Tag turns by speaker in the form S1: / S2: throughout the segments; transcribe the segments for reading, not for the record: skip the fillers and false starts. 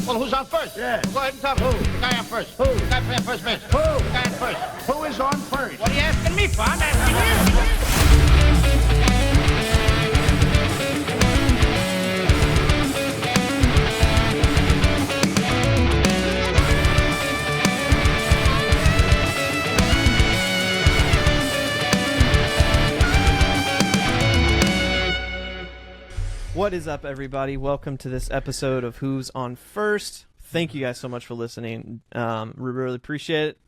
S1: Well, who's on first?
S2: Yeah.
S1: Go ahead and talk. Who? The guy on first.
S2: Who?
S1: The guy playing first base.
S2: Who?
S1: The guy on first.
S2: Who is on first?
S1: What are you asking me for? I'm asking you.
S3: What is up, everybody? Welcome to this episode of Who's on First. Thank you guys so much for listening. We really appreciate it.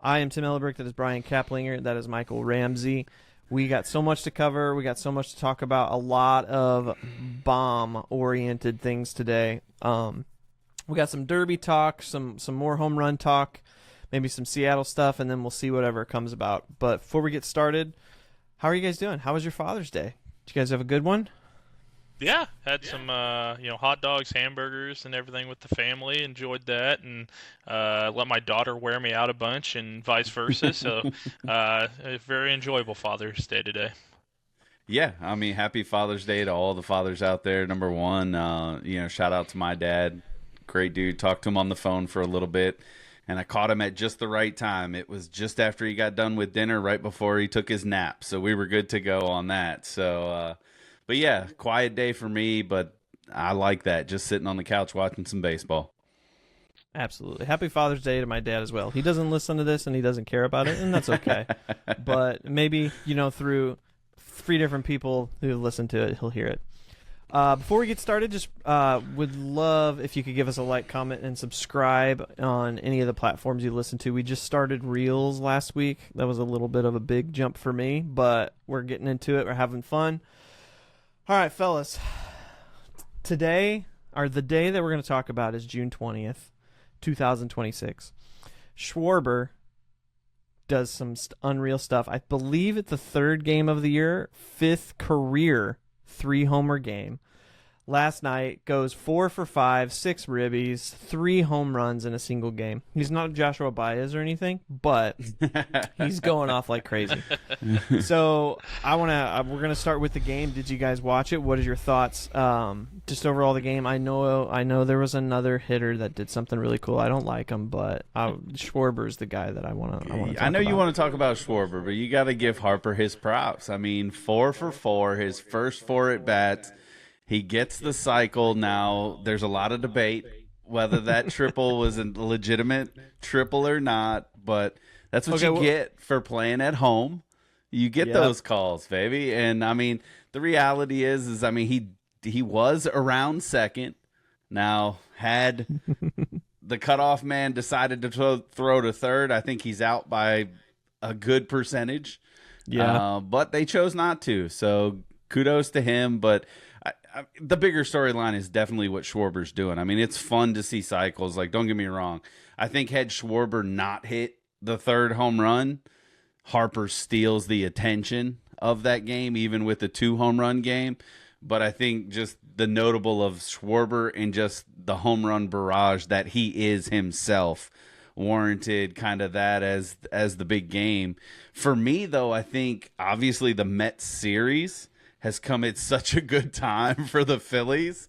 S3: I am Tim Ellebrick. That is Brian Kaplinger. That is Michael Ramsey. We got so much to cover. We got so much to talk about. A lot of bomb-oriented things today. We got some Derby talk, some more home run talk, maybe some Seattle stuff, and then we'll see whatever comes about. But before we get started, how are you guys doing? How was your Father's Day? Did you guys have a good one?
S4: Yeah, had some hot dogs, hamburgers, and everything with the family. Enjoyed that, and let my daughter wear me out a bunch, and vice versa. So, a very enjoyable Father's Day today.
S5: Yeah, I mean, happy Father's Day to all the fathers out there. Number one, shout out to my dad, great dude. Talked to him on the phone for a little bit, and I caught him at just the right time. It was just after he got done with dinner, right before he took his nap, so we were good to go on that. So. But yeah, quiet day for me, but I like that, just sitting on the couch watching some baseball.
S3: Absolutely. Happy Father's Day to my dad as well. He doesn't listen to this and he doesn't care about it, and that's okay. But maybe, through 3 different people who listen to it, he'll hear it. Before we get started, just would love if you could give us a like, comment, and subscribe on any of the platforms you listen to. We just started Reels last week. That was a little bit of a big jump for me, but we're getting into it. We're having fun. All right, fellas. The day that we're going to talk about is June 20th, 2026. Schwarber does some unreal stuff. I believe it's the 3rd game of the year, 5th career 3-homer game. Last night goes 4 for 5, 6 ribbies, 3 home runs in a single game. He's not Joshua Baez or anything, but he's going off like crazy. So we're gonna start with the game. Did you guys watch it? What are your thoughts? Just overall the game. I know there was another hitter that did something really cool. I don't like him, but Schwarber is the guy that I want to.
S5: I know you want to talk about Schwarber, but you got to give Harper his props. I mean, 4 for 4, his first 4 at bats. He gets the cycle now. There's a lot of debate whether that triple was a legitimate triple or not, but that's what you get for playing at home. You get those calls, baby. And, I mean, the reality is he was around second. Now, had the cutoff man decided to throw to third, I think he's out by a good percentage.
S3: Yeah.
S5: But they chose not to, so kudos to him, but the bigger storyline is definitely what Schwarber's doing. I mean, it's fun to see cycles. Like, don't get me wrong. I think had Schwarber not hit the 3rd home run, Harper steals the attention of that game, even with the 2 home run game. But I think just the notable of Schwarber and just the home run barrage that he is himself warranted kind of that as the big game. For me, though, I think obviously the Mets series has come at such a good time for the Phillies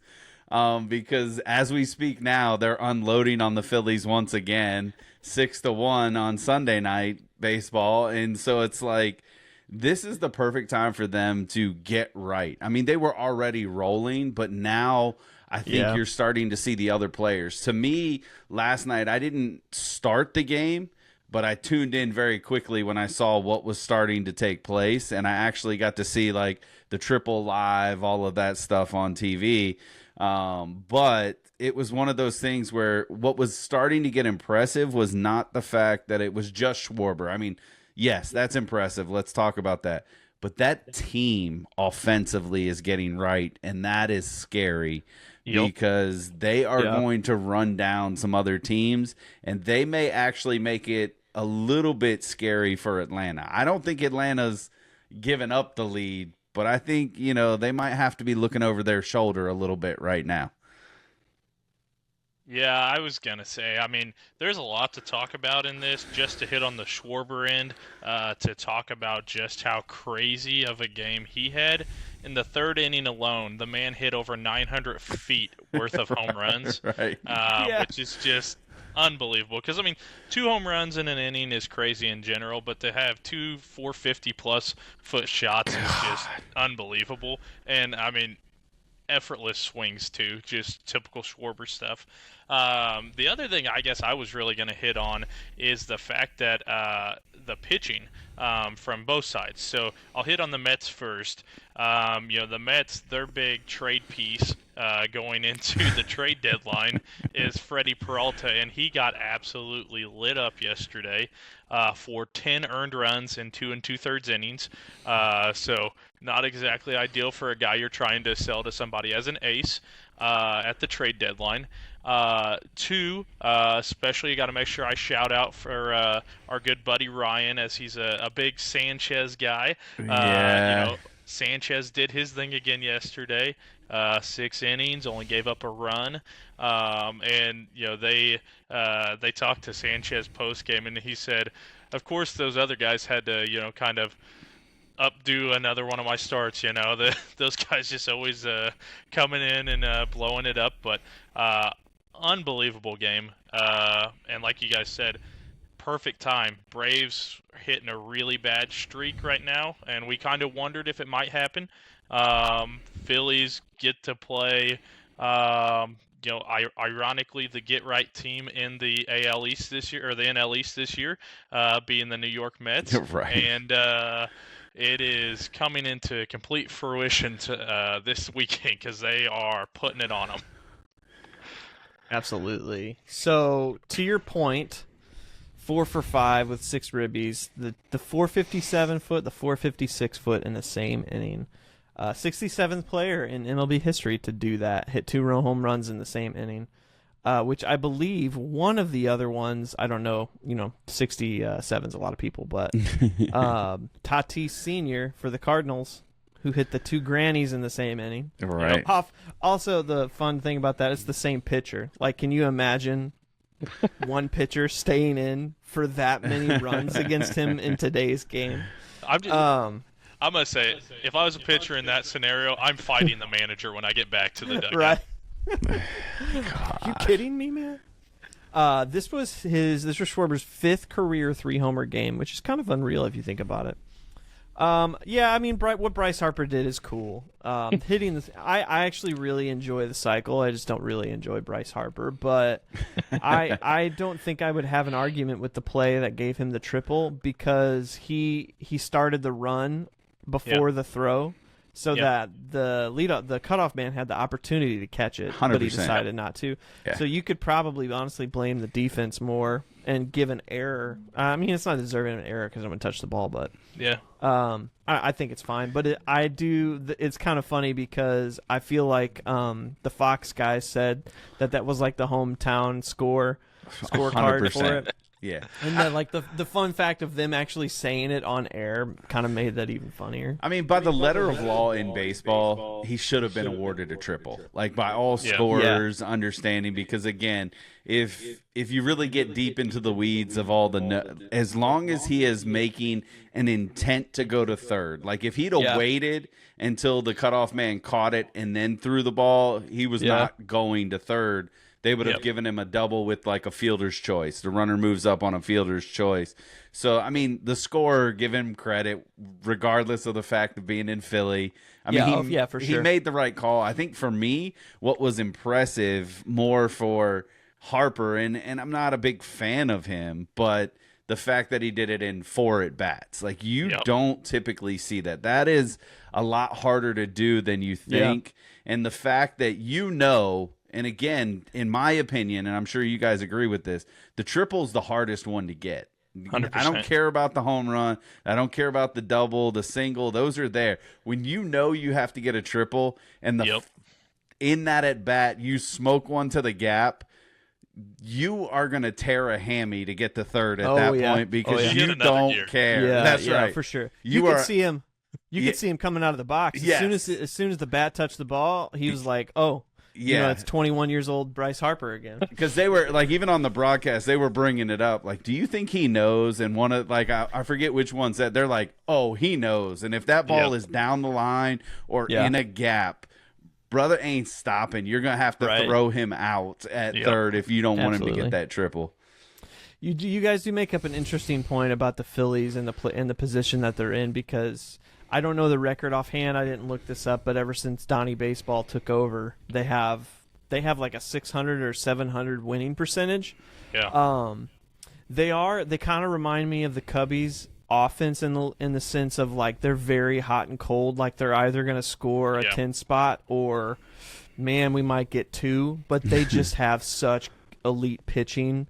S5: because as we speak now, they're unloading on the Phillies once again, 6-1 on Sunday night baseball. And so it's like, this is the perfect time for them to get right. I mean, they were already rolling, but now I think you're starting to see the other players. To me, last night, I didn't start the game, but I tuned in very quickly when I saw what was starting to take place, and I actually got to see like the triple live, all of that stuff on TV. But it was one of those things where what was starting to get impressive was not the fact that it was just Schwarber. I mean, yes, that's impressive. Let's talk about that. But that team offensively is getting right, and that is scary. Because they are going to run down some other teams, and they may actually make it a little bit scary for Atlanta. I don't think Atlanta's given up the lead, but I think, they might have to be looking over their shoulder a little bit right now.
S4: Yeah, I was going to say, I mean, there's a lot to talk about in this, just to hit on the Schwarber end, to talk about just how crazy of a game he had. in the third inning alone, the man hit over 900 feet worth of home runs,
S5: Right.
S4: which is just unbelievable. Because, I mean, 2 home runs in an inning is crazy in general, but to have 2 450-plus foot shots is just unbelievable. And, I mean, effortless swings too, just typical Schwarber stuff. The other thing I guess I was really going to hit on is the fact that the pitching from both sides. So I'll hit on the Mets first. The Mets, their big trade piece going into the trade deadline is Freddie Peralta, and he got absolutely lit up yesterday for 10 earned runs in 2 2/3 innings. So not exactly ideal for a guy you're trying to sell to somebody as an ace at the trade deadline. 2, especially you got to make sure I shout out for our good buddy Ryan, as he's a big Sanchez guy. Sanchez did his thing again yesterday. 6 innings, only gave up a run. And they talked to Sanchez post game, and he said, of course those other guys had to kind of updo another one of my starts. Those guys just always coming in and blowing it up. But unbelievable game. And like you guys said, perfect time. Braves hitting a really bad streak right now, and we kind of wondered if it might happen. Phillies get to play, ironically, the get-right team in the AL East this year, or the NL East this year, being the New York Mets.
S5: Right.
S4: And it is coming into complete fruition this weekend, because they are putting it on them.
S3: Absolutely. So, to your point, 4 for 5 with 6 ribbies. The 457 foot, the 456 foot in the same inning. 67th player in MLB history to do that, hit 2 home runs in the same inning, which I believe one of the other ones, I don't know, 67's a lot of people, but Tatis Sr. for the Cardinals, who hit the 2 grannies in the same inning.
S5: Right.
S3: Also, the fun thing about that, it's the same pitcher. Like, can you imagine one pitcher staying in for that many runs against him in today's game?
S4: I'm going to say, if I was a pitcher in that scenario, I'm fighting the manager when I get back to the dugout.
S3: Right. You kidding me, man? This was Schwarber's 5th career 3-homer game, which is kind of unreal if you think about it. I mean, what Bryce Harper did is cool. Hitting this, I actually really enjoy the cycle. I just don't really enjoy Bryce Harper, but I don't think I would have an argument with the play that gave him the triple, because he started the run before the throw, so that the cutoff man had the opportunity to catch it,
S5: 100%.
S3: but he decided not to.
S5: Yeah.
S3: So you could probably honestly blame the defense more and give an error. I mean, it's not deserving of an error because I'm going to touch the ball, but I think it's fine. But it's kind of funny because I feel like the Fox guys said that was like the hometown scorecard
S5: 100%.
S3: for it.
S5: Yeah.
S3: And then, like, the fun fact of them actually saying it on air kind of made that even funnier.
S5: I mean, by the letter of law in baseball, he should have been awarded a triple. Like, by all scorers understanding, because, again, if you really get deep into the weeds of all as long as he is making an intent to go to third, like, if he'd have waited until the cutoff man caught it and then threw the ball, he was not going to third. They would have given him a double with, like, a fielder's choice. The runner moves up on a fielder's choice. So, I mean, the scorer, give him credit, regardless of the fact of being in Philly. I mean,
S3: for sure.
S5: He made the right call. I think for me, what was impressive more for Harper, and I'm not a big fan of him, but the fact that he did it in 4 at-bats. Like, you don't typically see that. That is a lot harder to do than you think. Yeah. And the fact that and again, in my opinion, and I'm sure you guys agree with this, the triple's the hardest one to get.
S4: 100%.
S5: I don't care about the home run. I don't care about the double, the single. Those are there. When you have to get a triple, and in that at bat, you smoke one to the gap, you are going to tear a hammy to get to third at that point, because you don't care.
S3: Yeah,
S5: that's right.
S3: For sure. You could see him. You could see him coming out of the box as soon as the bat touched the ball. He was like, "Oh."
S5: Yeah.
S3: it's 21 years old Bryce Harper again.
S5: Because they were like, even on the broadcast, they were bringing it up. Like, do you think he knows? And one of I forget which one said, they're like, oh, he knows. And if that ball is down the line or in a gap, brother ain't stopping. You're gonna have to throw him out at third if you don't want him to get that triple.
S3: You guys do make up an interesting point about the Phillies and the position that they're in, because I don't know the record offhand. I didn't look this up, but ever since Donnie Baseball took over, they have like a 600 or 700 winning percentage.
S4: Yeah.
S3: They kind of remind me of the Cubbies offense in the sense of like they're very hot and cold. Like they're either going to score a 10 spot or, man, we might get 2, but they just have such elite pitching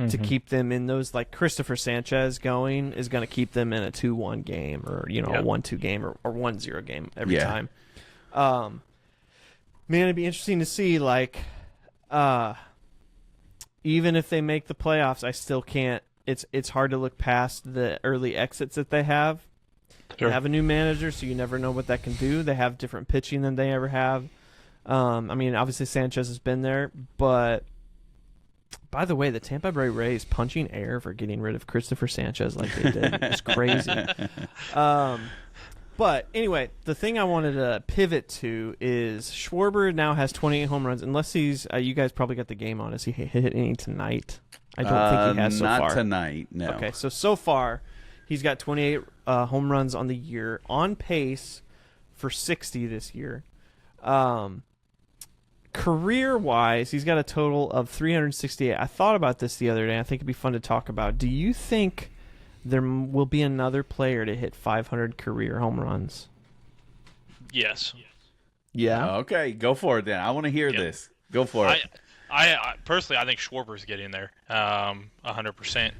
S3: to keep them in those. Like Christopher Sanchez is going to keep them in a 2-1 game or, a 1-2 game or 1-0 game every time. Man, it'd be interesting to see, like, even if they make the playoffs, I still can't. It's hard to look past the early exits that they have.
S4: Sure.
S3: They have a new manager, so you never know what that can do. They have different pitching than they ever have. I mean, obviously Sanchez has been there, but by the way, the Tampa Bay Rays punching air for getting rid of Christopher Sanchez like they did. It's crazy. But anyway, the thing I wanted to pivot to is Schwarber now has 28 home runs. Unless he's, you guys probably got the game on. Has he hit any tonight? I don't think he has so far.
S5: Not tonight, no.
S3: Okay, so far, he's got 28 home runs on the year, on pace for 60 this year. Career-wise, he's got a total of 368. I thought about this the other day. I think it'd be fun to talk about. Do you think there will be another player to hit 500 career home runs?
S4: Yes.
S3: Yeah?
S5: Okay, go for it then. I want to hear this. Go for it.
S4: I personally, I think Schwarber's getting there 100%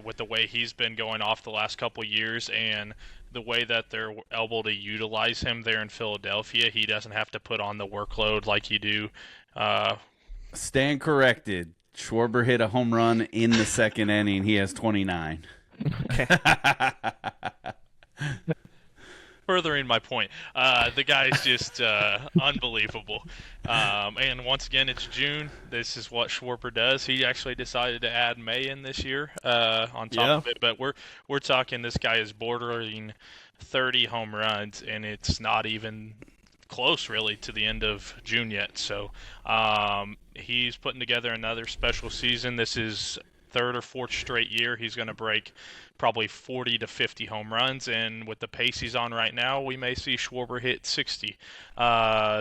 S4: with the way he's been going off the last couple of years and the way that they're able to utilize him there in Philadelphia. He doesn't have to put on the workload like you do.
S5: Stand corrected. Schwarber hit a home run in the second inning. He has 29.
S3: Okay.
S4: Furthering my point, the guy's just unbelievable. And once again, it's June. This is what Schwarber does. He actually decided to add May in this year on top of it. But we're talking this guy is bordering 30 home runs, and it's not even close really to the end of June yet. So he's putting together another special season. This is third or fourth straight year he's going to break probably 40 to 50 home runs, and with the pace he's on right now, we may see Schwarber hit 60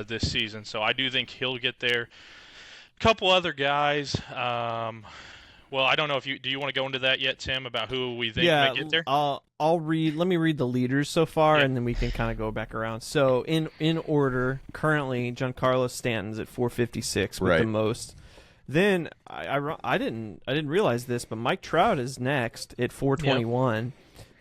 S4: this season. So I do think he'll get there. A couple other guys. Well, I don't know if do you want to go into that yet, Tim, about who we think may get there?
S3: I'll read. Let me read the leaders so far, and then we can kind of go back around. So in order, currently Giancarlo Stanton's at 456 with the most. Then I didn't realize this, but Mike Trout is next at 421.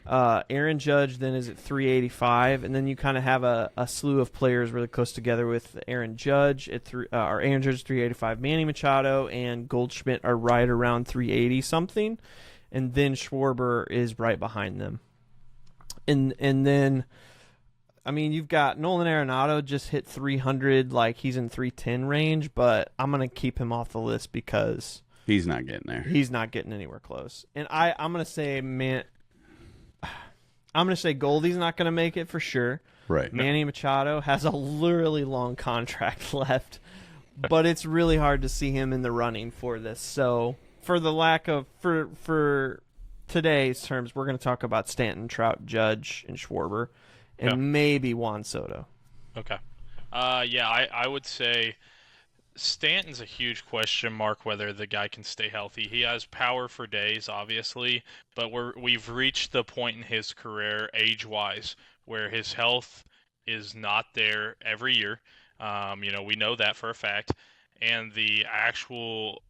S3: Aaron Judge then is at 385, and then you kind of have a slew of players really close together with Aaron Judge at Aaron Judge 385, Manny Machado and Goldschmidt are right around 380 something, and then Schwarber is right behind them, and then. I mean, you've got Nolan Arenado just hit 300, like he's in 310 range, but I'm going to keep him off the list because
S5: he's not getting there.
S3: He's not getting anywhere close. And I'm going to say, Goldie's not going to make it for sure.
S5: Right.
S3: Manny Machado has a really long contract left, but it's really hard to see him in the running for this. So for the lack of, for today's terms, we're going to talk about Stanton, Trout, Judge, and Schwarber. And maybe Juan Soto.
S4: Okay. I would say Stanton's a huge question mark whether the guy can stay healthy. He has power for days, obviously, but we've reached the point in his career, age-wise, where his health is not there every year. We know that for a fact. And the actual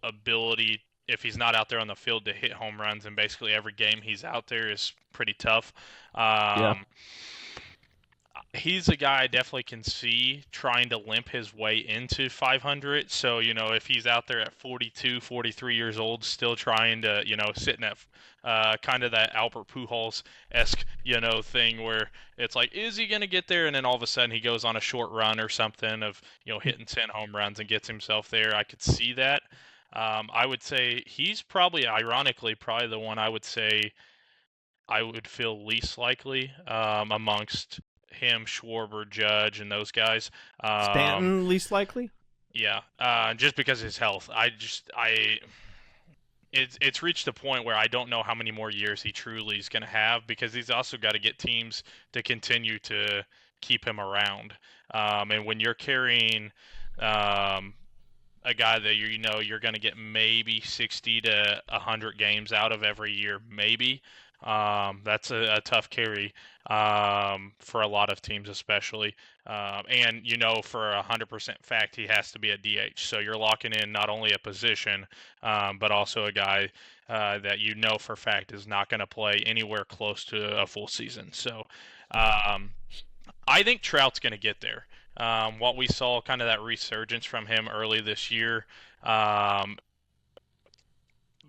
S4: ability, if he's not out there on the field, to hit home runs in basically every game he's out there is pretty tough. he's a guy I definitely can see trying to limp his way into 500. So, if he's out there at 42, 43 years old, still trying to, sitting at kind of that Albert Pujols-esque, thing where it's like, is he going to get there? And then all of a sudden he goes on a short run or something of, hitting 10 home runs and gets himself there. I could see that. I would say he's probably, ironically, probably the one I would say I would feel least likely amongst him, Schwarber, Judge, and those guys.
S3: Stanton least likely.
S4: Yeah, just because of his health. It's reached a point where I don't know how many more years he truly is going to have because he's also got to get teams to continue to keep him around. And when you're carrying a guy that you're going to get maybe 60 to 100 games out of every year, maybe. That's a tough carry for a lot of teams, especially. And for 100% fact, he has to be a DH. So you're locking in not only a position, but also a guy that for a fact is not going to play anywhere close to a full season. So I think Trout's going to get there. What we saw, kind of that resurgence from him early this year, um,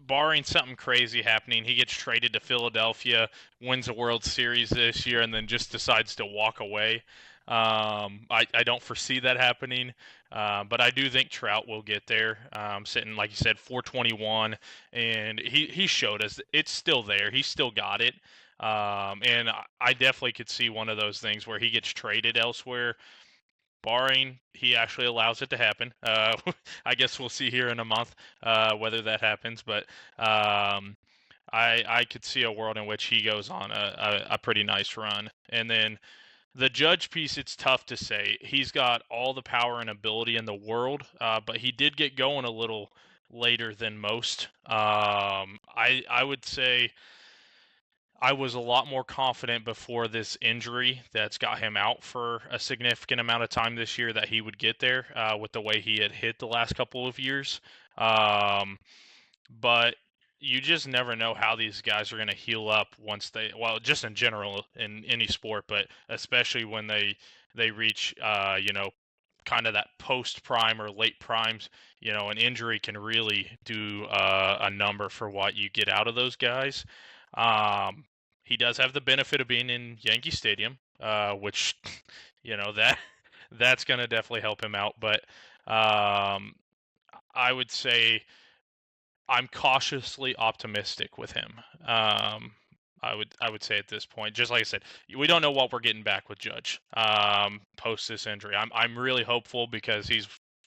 S4: barring something crazy happening, he gets traded to Philadelphia, wins a World Series this year, and then just decides to walk away. I don't foresee that happening, but I do think Trout will get there. Sitting, like you said, 421, and he showed us it's still there. He's still got it. And I definitely could see one of those things where he gets traded elsewhere, barring he actually allows it to happen. I guess we'll see here in a month whether that happens. But I could see a world in which he goes on a pretty nice run. And then the Judge piece, it's tough to say. He's got all the power and ability in the world, but he did get going a little later than most. I would say I was a lot more confident before this injury that's got him out for a significant amount of time this year that he would get there with the way he had hit the last couple of years. But you just never know how these guys are going to heal up once just in general in any sport, but especially when they reach, kind of that post prime or late primes. An injury can really do a number for what you get out of those guys. Um, he does have the benefit of being in Yankee Stadium, which that that's going to definitely help him out. But um, I would say I'm cautiously optimistic with him. I would say at this point, just like I said, we don't know what we're getting back with Judge post this injury. I'm really hopeful because he's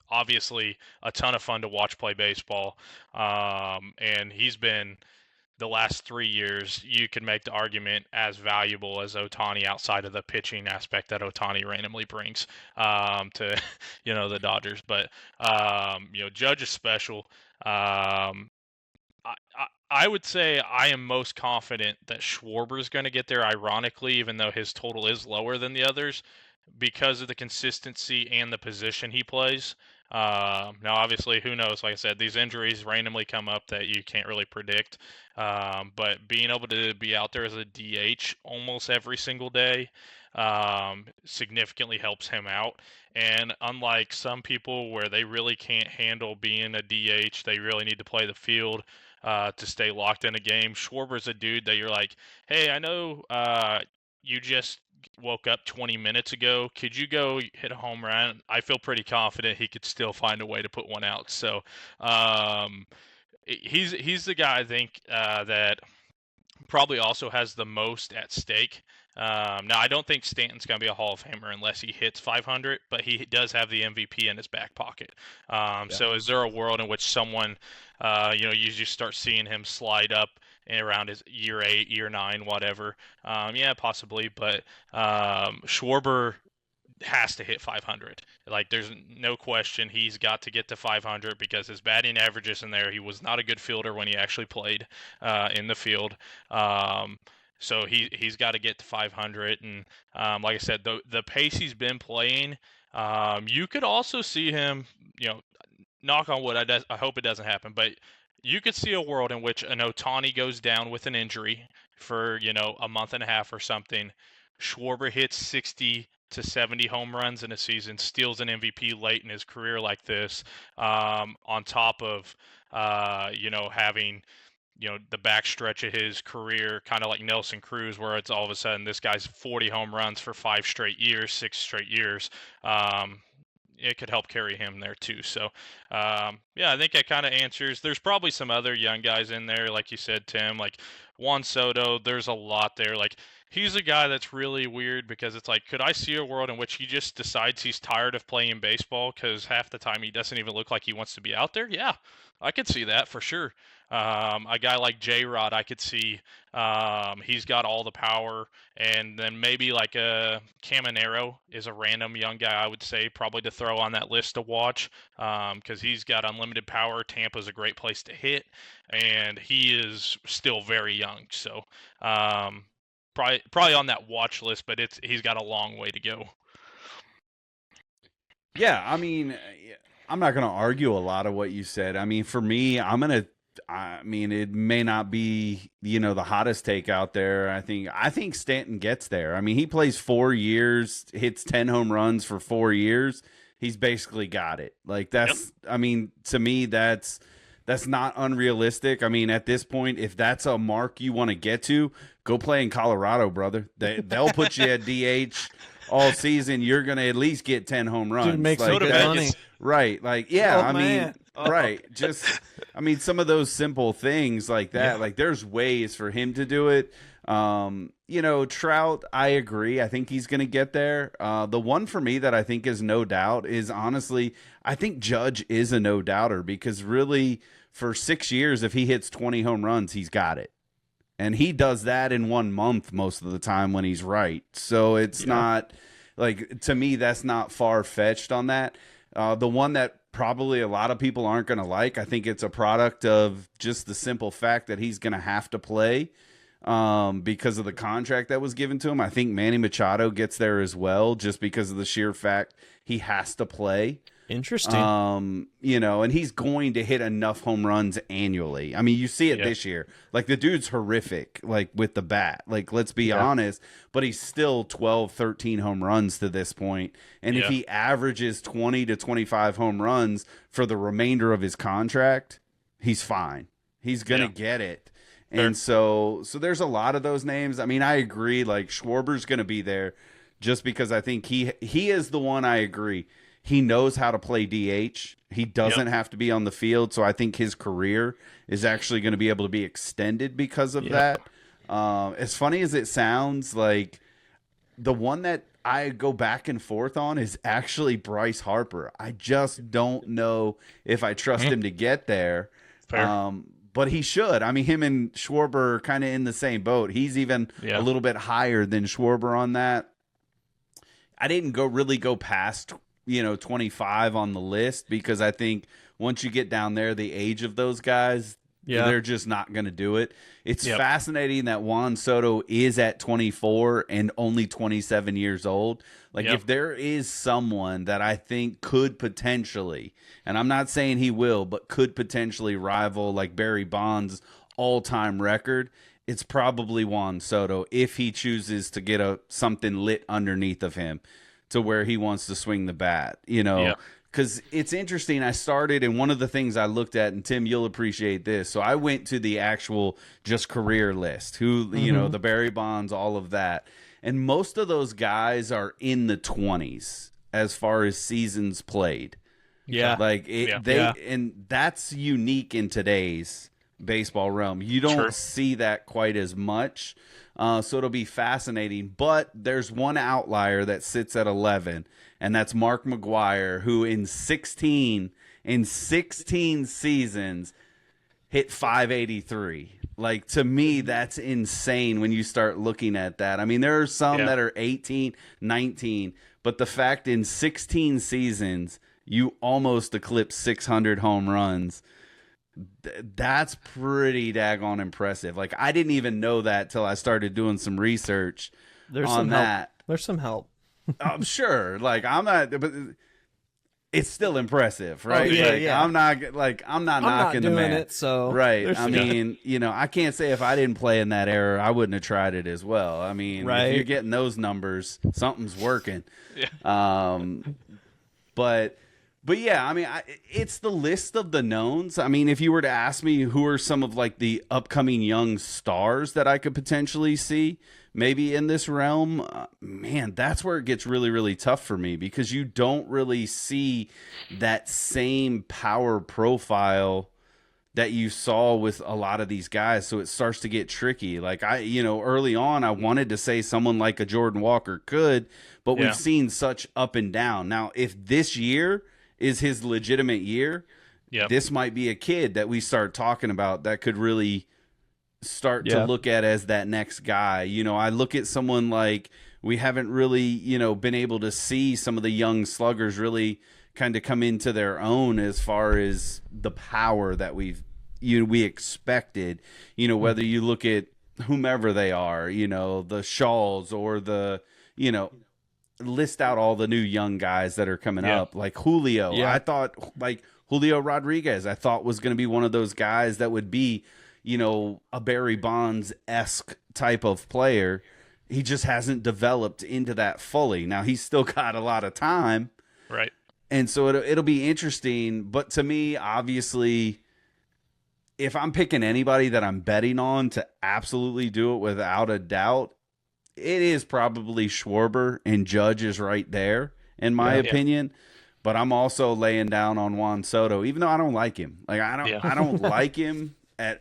S4: obviously a ton of fun to watch play baseball, and he's been the last 3 years. You can make the argument as valuable as Ohtani outside of the pitching aspect that Ohtani randomly brings to the Dodgers. But Judge is special. I would say I am most confident that Schwarber is going to get there, ironically, even though his total is lower than the others, because of the consistency and the position he plays. Now, obviously, who knows? Like I said, these injuries randomly come up that you can't really predict. But being able to be out there as a DH almost every single day significantly helps him out. And unlike some people where they really can't handle being a DH, they really need to play the field to stay locked in a game. Schwarber's a dude that you're like, hey, I know you just woke up 20 minutes ago. Could you go hit a home run? I feel pretty confident he could still find a way to put one out. So he's the guy I think that probably also has the most at stake. Now, I don't think Stanton's going to be a Hall of Famer unless he hits 500, but he does have the MVP in his back pocket. So is there a world in which someone, you just start seeing him slide up around his year 8, year 9, whatever? Yeah, possibly, but Schwarber has to hit 500. Like, there's no question he's got to get to 500 because his batting average isn't there. He was not a good fielder when he actually played in the field. So he's got to get to 500. And like I said, the pace he's been playing, you could also see him, knock on wood, I hope it doesn't happen, but you could see a world in which an Ohtani goes down with an injury for, a month and a half or something. Schwarber hits 60 to 70 home runs in a season, steals an MVP late in his career like this, on top of having the backstretch of his career, kind of like Nelson Cruz, where it's all of a sudden this guy's 40 home runs for 6 straight years. It could help carry him there too. So, I think that kind of answers. There's probably some other young guys in there, like you said, Tim, like Juan Soto. There's a lot there. Like, he's a guy that's really weird because it's like, could I see a world in which he just decides he's tired of playing baseball because half the time he doesn't even look like he wants to be out there? Yeah, I could see that for sure. A guy like J-Rod, I could see. He's got all the power, and then maybe like a Caminero is a random young guy I would say probably to throw on that list to watch, because he's got unlimited power. Tampa's a great place to hit, and he is still very young. So probably on that watch list, but he's got a long way to go.
S5: Yeah, I mean, I'm not going to argue a lot of what you said. I mean, for me, it may not be, the hottest take out there. I think Stanton gets there. I mean, he plays 4 years, hits 10 home runs for 4 years. He's basically got it. Like, that's, yep. I mean, to me, that's not unrealistic. I mean, at this point, if that's a mark you want to get to, go play in Colorado, brother. They'll put you at DH all season. You're going to at least get 10 home runs.
S3: Dude, makes
S5: like,
S3: good money.
S5: Right. Like, yeah,
S3: Oh, man.
S5: Right. Just, I mean, some of those simple things like that, like there's ways for him to do it. Trout, I agree. I think he's going to get there. The one for me that I think is no doubt is honestly, I think Judge is a no doubter because really for 6 years, if he hits 20 home runs, he's got it. And he does that in 1 month most of the time when he's right. So it's not like, to me, that's not far fetched on that. The one that probably a lot of people aren't going to like, I think it's a product of just the simple fact that he's going to have to play because of the contract that was given to him. I think Manny Machado gets there as well, just because of the sheer fact he has to play.
S3: Interesting.
S5: And he's going to hit enough home runs annually. I mean, you see it this year. Like, the dude's horrific, like, with the bat. Like, let's be honest. But he's still 12, 13 home runs to this point. And if he averages 20 to 25 home runs for the remainder of his contract, he's fine. He's going to get it. And so there's a lot of those names. I mean, I agree. Like, Schwarber's going to be there just because I think he is the one. I agree. He knows how to play DH. He doesn't have to be on the field, so I think his career is actually going to be able to be extended because of that. As funny as it sounds, like, the one that I go back and forth on is actually Bryce Harper. I just don't know if I trust him to get there. But he should. I mean, him and Schwarber are kind of in the same boat. He's even a little bit higher than Schwarber on that. I didn't really go past 25 on the list because I think once you get down there, the age of those guys, they're just not going to do it. It's fascinating that Juan Soto is at 24 and only 27 years old. Like, if there is someone that I think could potentially, and I'm not saying he will, but could potentially rival like Barry Bonds' all-time record, it's probably Juan Soto if he chooses to get something lit underneath of him to where he wants to swing the bat, because it's interesting. I started, and one of the things I looked at, and Tim, you'll appreciate this. So I went to the actual just career list, the Barry Bonds, all of that. And most of those guys are in the 20s as far as seasons played.
S3: Yeah.
S5: Like and that's unique in today's baseball realm. You don't see that quite as much. So it'll be fascinating. But there's one outlier that sits at 11, and that's Mark McGwire, who in 16 seasons hit 583. Like, to me, that's insane when you start looking at that. I mean, there are some that are 18, 19, but the fact in 16 seasons you almost eclipse 600 home runs. That's pretty daggone impressive. Like, I didn't even know that till I started doing some research on that.
S3: There's some help.
S5: I'm sure. Like, I'm not, but it's still impressive, right?
S3: yeah,
S5: like,
S3: yeah.
S5: I'm not knocking the
S3: doing
S5: man.
S3: it, so
S5: right.
S3: there's-
S5: I mean, I can't say if I didn't play in that era, I wouldn't have tried it as well. I mean,
S3: Right.
S5: if you're getting those numbers, something's working.
S4: Yeah.
S5: But yeah, I mean, it's the list of the knowns. I mean, if you were to ask me who are some of like the upcoming young stars that I could potentially see maybe in this realm, man, that's where it gets really, really tough for me, because you don't really see that same power profile that you saw with a lot of these guys. So it starts to get tricky. Like early on, I wanted to say someone like a Jordan Walker could, but
S4: Yeah.
S5: we've seen such up and down. Now, if this year is his legitimate year,
S4: Yep.
S5: this might be a kid that we start talking about that could really start
S3: Yeah.
S5: to look at as that next guy. I look at someone like, we haven't really, been able to see some of the young sluggers really kind of come into their own as far as the power that we expected, whether you look at whomever they are, the Shaws or the, list out all the new young guys that are coming
S4: Yeah.
S5: up, like Julio.
S3: Yeah.
S5: I thought like Julio Rodriguez, I thought was going to be one of those guys that would be, a Barry Bonds-esque type of player. He just hasn't developed into that fully. Now, he's still got a lot of time.
S4: Right.
S5: And so it'll be interesting. But to me, obviously, if I'm picking anybody that I'm betting on to absolutely do it without a doubt, it is probably Schwarber, and Judge is right there, in my
S4: Yeah.
S5: opinion. But I'm also laying down on Juan Soto, even though I don't like him. Like I don't like him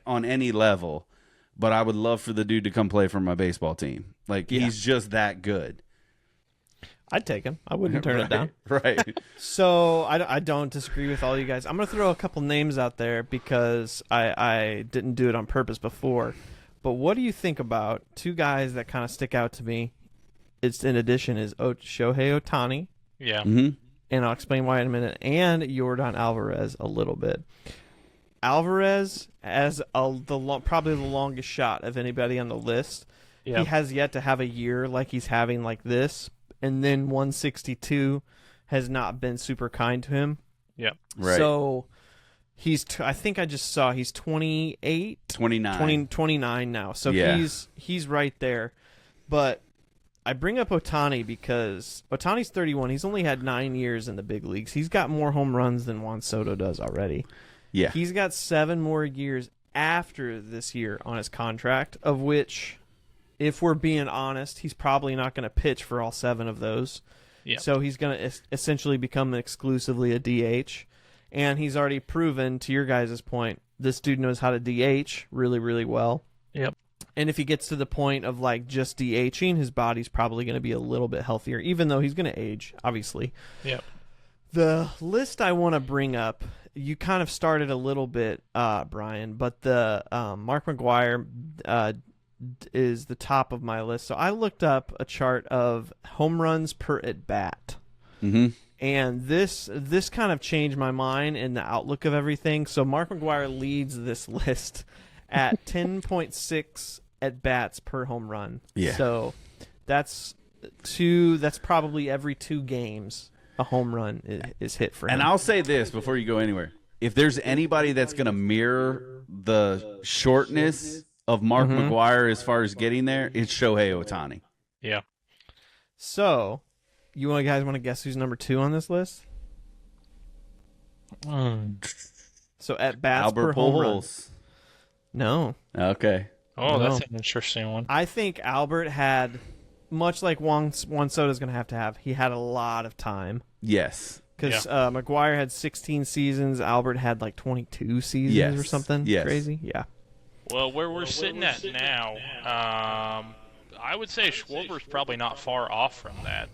S5: on any level, but I would love for the dude to come play for my baseball team. Like he's just that good.
S3: I'd take him. I wouldn't turn it down.
S5: Right.
S3: So I don't disagree with all you guys. I'm going to throw a couple names out there because I didn't do it on purpose before. But what do you think about two guys that kind of stick out to me? It's in addition is Shohei Ohtani,
S4: Yeah.
S5: Mm-hmm.
S3: and I'll explain why in a minute, and Yordan Alvarez a little bit. Alvarez has probably the longest shot of anybody on the list.
S4: Yeah.
S3: He has yet to have a year like he's having like this, and then 162 has not been super kind to him.
S4: Yep.
S5: Right.
S3: So he's I think I just saw he's 28,
S5: 29.
S3: 29 now. So
S5: Yeah.
S3: he's right there. But I bring up Ohtani because Ohtani's 31. He's only had 9 years in the big leagues. He's got more home runs than Juan Soto does already.
S5: Yeah.
S3: He's got 7 more years after this year on his contract, of which, if we're being honest, he's probably not going to pitch for all 7 of those.
S4: Yeah.
S3: So he's going to essentially become exclusively a DH. And he's already proven, to your guys' point, this dude knows how to DH really, really well.
S4: Yep.
S3: And if he gets to the point of like just DHing, his body's probably going to be a little bit healthier, even though he's going to age, obviously.
S4: Yep.
S3: The list I want to bring up, you kind of started a little bit, Brian, but the Mark McGwire is the top of my list. So I looked up a chart of home runs per at bat.
S5: Mm-hmm.
S3: And this kind of changed my mind and the outlook of everything. So Mark McGwire leads this list at 10.6 at bats per home run.
S5: Yeah.
S3: So that's probably every 2 games a home run is hit for him.
S5: And I'll say this before you go anywhere. If there's anybody that's going to mirror the shortness of Mark McGwire as far as getting there, it's Shohei Ohtani.
S4: Yeah.
S3: So, guys want to guess who's number 2 on this list? So at bats
S5: Albert
S3: per home run.
S5: Pujols.
S3: No.
S5: Okay.
S4: Oh,
S3: No.
S4: that's an interesting one.
S3: I think Albert had, much like Juan Soto's going to have, he had a lot of time.
S5: Yes.
S3: Because McGuire had 16 seasons, Albert had like 22 seasons or something crazy. Yeah.
S4: Well, where we're sitting at now, I would say Schwarber's probably not far off from that.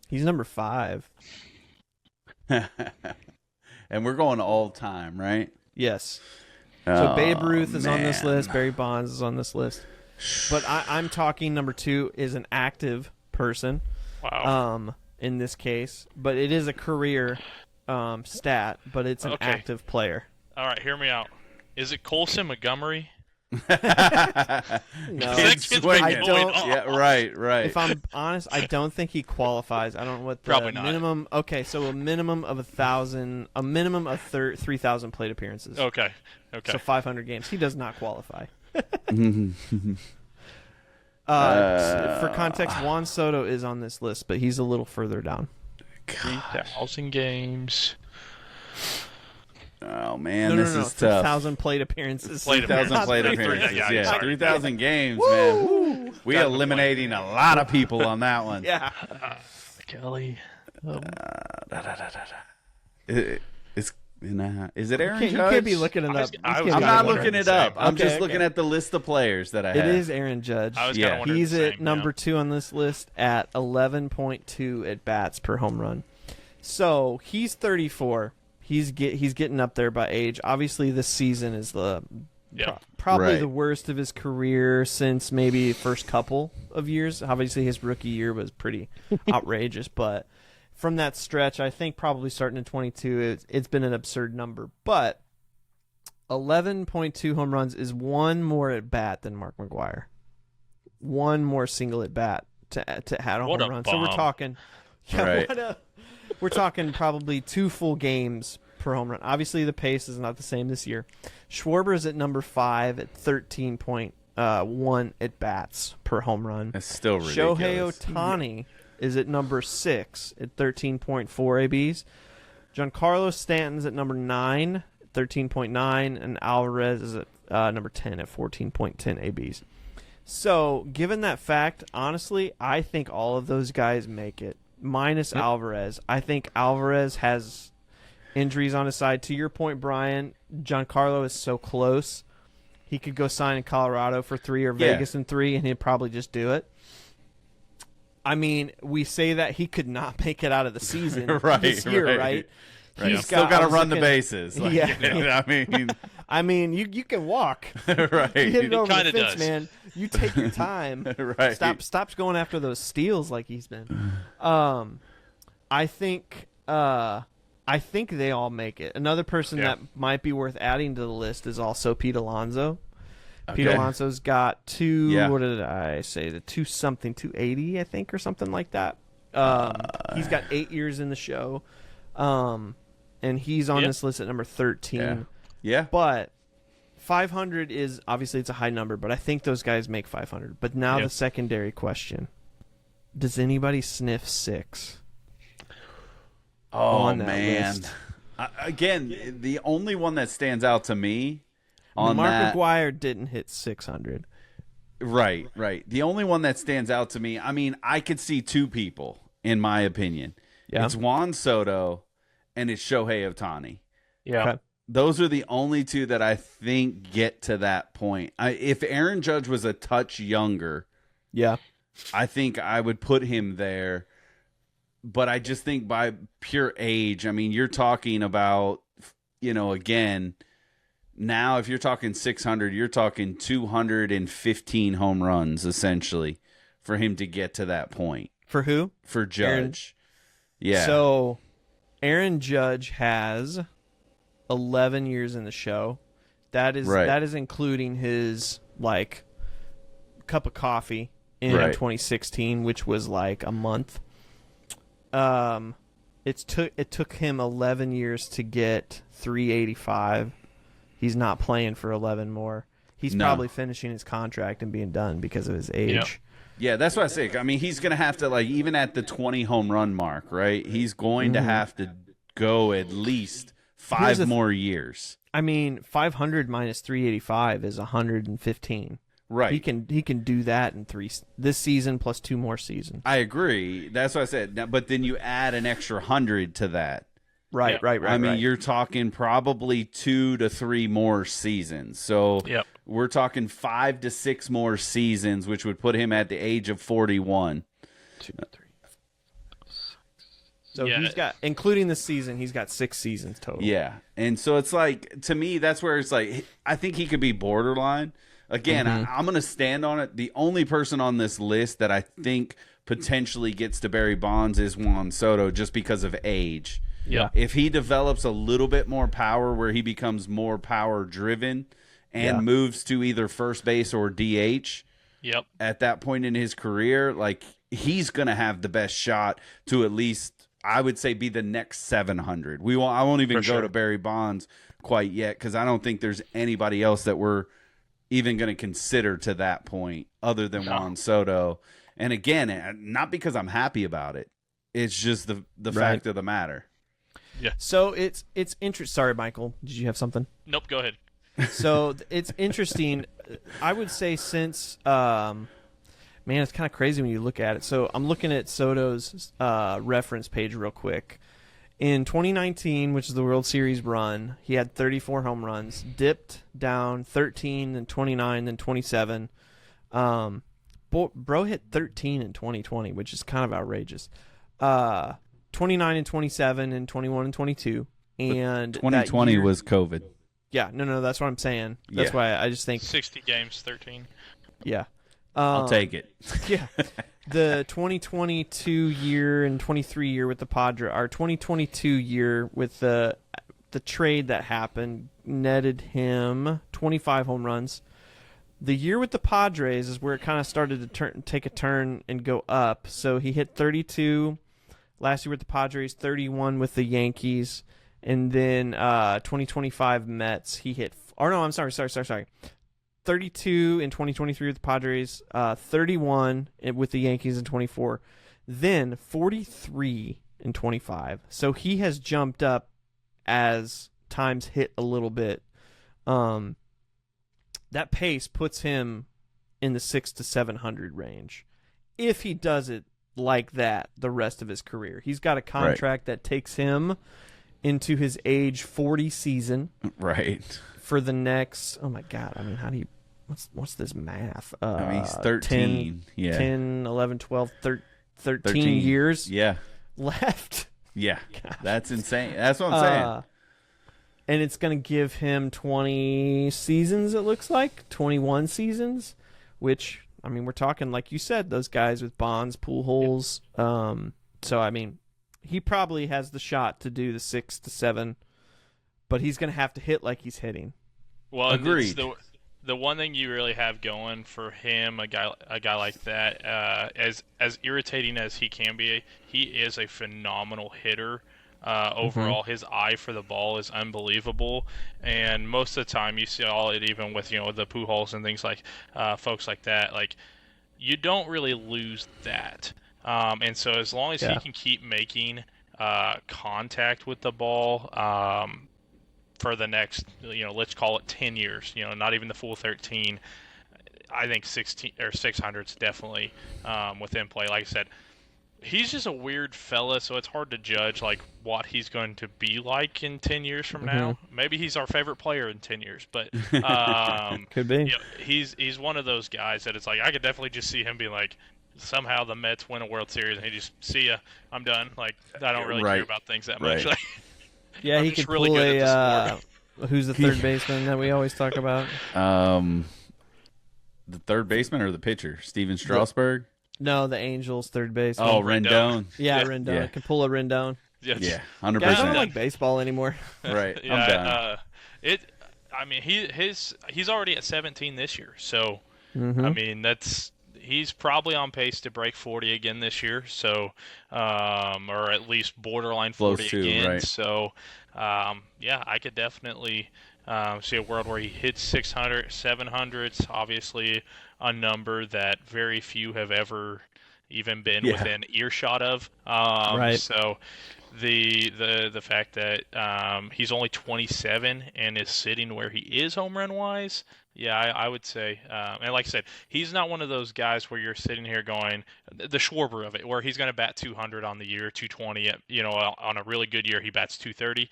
S3: He's number 5.
S5: And we're going all time, right?
S3: Yes. So
S5: Oh,
S3: Babe Ruth is on this
S5: man.
S3: list. Barry Bonds is on this list. But I'm talking number 2 is an active person.
S4: Wow.
S3: In this case, but it is a career stat, but it's an
S4: Okay.
S3: active player.
S4: All right, hear me out. Is it Colson Montgomery?
S3: No,
S4: That kid's been
S5: swinging.
S4: going
S3: I
S4: off.
S5: Yeah, right.
S3: if I'm honest, I don't think he qualifies. I don't know what the
S4: Probably not.
S3: minimum. Okay, so a minimum of 1,000, a minimum of 3,000 plate appearances.
S4: Okay.
S3: So 500 games. He does not qualify. For context, Juan Soto is on this list, but he's a little further down.
S4: 3,000 games.
S5: Oh man,
S3: No,
S5: this
S3: no,
S5: is tough.
S3: 3,000 plate appearances.
S4: Plate
S5: 3,000 plate
S4: Yeah,
S5: appearances.
S4: yeah,
S5: Yeah,
S4: sorry.
S5: 3,000 games, man. Woo. We
S4: Got the
S5: eliminating a lot of people on that one.
S3: Yeah.
S4: Kelly.
S5: Is it Aaron
S3: You
S5: Judge?
S3: can't be looking it up.
S4: I
S3: You
S4: was
S3: can't
S5: I'm
S3: be
S5: not
S3: looking
S5: looking
S3: it
S5: it
S3: up.
S5: up. I'm
S3: Okay,
S5: just
S3: okay.
S5: looking at the list of players that I
S3: It
S5: have.
S3: is Aaron Judge.
S4: I was
S5: Yeah.
S4: kind of wondering
S3: He's
S4: the
S3: at
S4: same,
S3: number 2 on this list at 11.2 at bats per home run. So he's 34. He's getting up there by age. Obviously, this season is probably
S5: Right.
S3: the worst of his career since maybe first couple of years. Obviously, his rookie year was pretty outrageous, but from that stretch, I think probably starting in 22, it's been an absurd number. But 11.2 home runs is one more at bat than Mark McGwire. One more single at bat to add a
S4: What
S3: home
S4: a
S3: run. So we're
S4: bomb.
S3: talking,
S5: Right.
S3: we're talking probably 2 full games per home run. Obviously, the pace is not the same this year. Schwarber is at number 5 at 13.1 at bats per home run.
S5: It's still ridiculous.
S3: Shohei Ohtani is at number 6 at 13.4 ABs. Giancarlo Stanton's at number 9, 13.9, and Alvarez is at number 10 at 14.10 ABs. So, given that fact, honestly, I think all of those guys make it, minus Alvarez. I think Alvarez has injuries on his side. To your point, Brian, Giancarlo is so close. He could go sign in Colorado for 3 or Vegas in 3, and he'd probably just do it. I mean, we say that he could not make it out of the season this year, right?
S5: He's still got to run the bases. Like,
S3: Yeah.
S5: you know,
S3: I mean, you can walk.
S5: right.
S3: You hit it over the
S4: kinda
S3: fence,
S4: does.
S3: man. You take your time.
S5: Right.
S3: Stop going after those steals like he's been. I think they all make it. Another person that might be worth adding to the list is also Pete Alonso. Pete
S5: Okay.
S3: Alonso's got 2.
S5: Yeah.
S3: What did I say? The 280, I think, or something like that. He's got 8 years in the show, and he's on this list at number 13.
S5: Yeah.
S3: But 500 is obviously it's a high number, but I think those guys make 500. But now the secondary question: does anybody sniff 6?
S5: Oh
S3: on that
S5: man.
S3: list?
S5: Again, the only one that stands out to me on
S3: Mark
S5: that.
S3: McGwire didn't hit 600.
S5: Right. The only one that stands out to me, I mean, I could see 2 people, in my opinion.
S3: Yeah.
S5: It's Juan Soto and it's Shohei Ohtani.
S4: Yeah.
S3: Okay.
S5: Those are the only 2 that I think get to that point. If Aaron Judge was a touch younger,
S3: Yeah.
S5: I think I would put him there. But I just think by pure age, I mean, you're talking about, again, now if you're talking 600, you're talking 215 home runs, essentially, for him to get to that point.
S3: For who?
S5: For Judge. Yeah.
S3: So, Aaron Judge has 11 years in the show. That is including his cup of coffee in 2016, which was like a month. It took him 11 years to get 385. He's not playing for 11 more. He's probably finishing his contract and being done because of his age.
S4: Yep.
S5: Yeah, that's what I say. I mean, he's going to have to, even at the 20 home run mark, right? He's going to have to go at least 5 more years.
S3: I mean, 500 minus 385 is 115.
S5: Right.
S3: He can do that in this season plus 2 more seasons.
S5: I agree. That's what I said. Now, but then you add an extra 100 to that.
S3: Right.
S5: I mean, you're talking probably 2 to 3 more seasons. So we're talking 5 to 6 more seasons, which would put him at the age of 41.
S4: 2, 3.
S3: So he's got, including the season, he's got 6 seasons total.
S5: Yeah. And so it's to me, that's where it's I think he could be borderline. Again, I'm going to stand on it. The only person on this list that I think potentially gets to Barry Bonds is Juan Soto just because of age.
S3: Yeah.
S5: If he develops a little bit more power where he becomes more power driven and moves to either first base or DH at that point in his career, like he's going to have the best shot to at least, I would say, be the next 700. I won't even go to Barry Bonds quite yet because I don't think there's anybody else that we're even going to consider to that point other than Juan Soto. And again, not because I'm happy about it. It's just the fact of the matter.
S4: Yeah.
S3: So it's interesting. Sorry, Michael. Did you have something?
S4: Nope. Go ahead.
S3: So it's interesting. I would say since, man, it's kind of crazy when you look at it. So I'm looking at Soto's reference page real quick. In 2019, which is the World Series run, he had 34 home runs, dipped down 13, then 29, then 27. Bro hit 13 in 2020, which is kind of outrageous. 29 and 27 and 21 and 22. And
S5: 2020 was COVID.
S3: Yeah, no, that's what I'm saying. That's why I just think
S4: 60 games, 13.
S3: Yeah.
S5: I'll take it.
S3: Yeah. The 2022 year and 23 year with the Padres, our 2022 year with the trade that happened netted him 25 home runs. The year with the Padres is where it kind of started to take a turn and go up. So he hit 32 last year with the Padres, 31 with the Yankees, and then 2025 Mets. He hit. Oh no, I'm sorry. 32 in 2023 with the Padres, 31 with the Yankees in 24, then 43 in 25. So he has jumped up as times hit a little bit. That pace puts him in the 600 to 700 range. If he does it like that the rest of his career. He's got a contract that takes him into his age 40 season.
S5: Right.
S3: For the next, oh my God, I mean, how do you, what's this math?
S5: I mean, he's 13.
S3: 10, 11, 12, 13 years left.
S5: Yeah, that's insane. That's what I'm saying.
S3: And it's going to give him 20 seasons, it looks like, 21 seasons, which, I mean, we're talking, like you said, those guys with Bonds, Pujols. So, I mean, he probably has the shot to do the 6 to 7, but he's going to have to hit like he's hitting.
S4: Well,
S5: agreed.
S4: The one thing you really have going for him, a guy like that, as irritating as he can be, he is a phenomenal hitter. Overall, his eye for the ball is unbelievable, and most of the time you see all it even with the Pujols and things like folks like that. Like, you don't really lose that, and so as long as he can keep making contact with the ball for the next let's call it 10 years, not even the full 13. I think 16 or 600 is definitely within play. Like I said, he's just a weird fella, so it's hard to judge like what he's going to be like in 10 years from now. Maybe he's our favorite player in 10 years, but
S3: could be.
S4: He's one of those guys that it's like I could definitely just see him being like, somehow the Mets win a World Series and he just, see ya, I'm done. Like, I don't really care about things that much. Like,
S3: yeah, he could really pull who's the third baseman that we always talk about?
S5: The third baseman or the pitcher, Steven Strasburg.
S3: No, the Angels third base.
S5: Oh, Rendon.
S3: Yeah, Rendon.
S5: Yeah.
S3: Can pull a Rendon.
S5: Yeah, 100%.
S3: Guys, I don't like baseball anymore.
S5: Right.
S4: Yeah,
S5: I'm done.
S4: I mean, he's already at 17 this year, so I mean he's probably on pace to break 40 again this year. So, or at least borderline 40 again.
S5: Right.
S4: So, I could definitely see a world where he hits 600, 700s. Obviously, a number that very few have ever even been within earshot of.
S3: Right.
S4: So the fact that he's only 27 and is sitting where he is home run wise, I would say, and like I said, he's not one of those guys where you're sitting here going the Schwarber of it, where he's going to bat 200 on the year, 220. On a really good year he bats 230.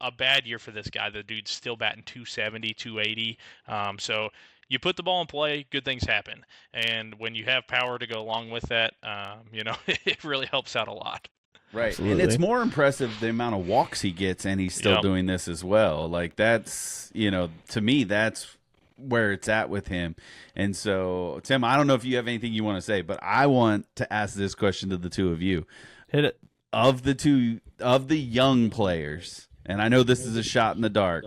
S4: A bad year for this guy, the dude's still batting 270, 280. So you put the ball in play, good things happen. And when you have power to go along with that, it really helps out a lot.
S5: Right.
S3: Absolutely.
S5: And it's more impressive the amount of walks he gets, and he's still doing this as well. Like, that's, to me, that's where it's at with him. And so, Tim, I don't know if you have anything you want to say, but I want to ask this question to the two of you.
S3: Hit it.
S5: Of the young players, and I know this is a shot in the dark,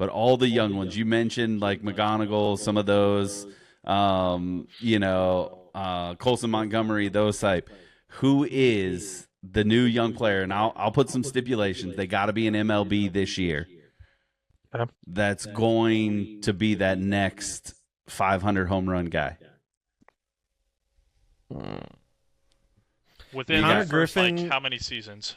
S5: but all the young ones you mentioned, like McGonigal, some of those, Colson Montgomery, those type. Who is the new young player? And I'll put some stipulations. They got to be an MLB this year. That's going to be that next 500 home run guy.
S4: Within
S3: Connor
S4: the first,
S3: Griffin-
S4: how many seasons?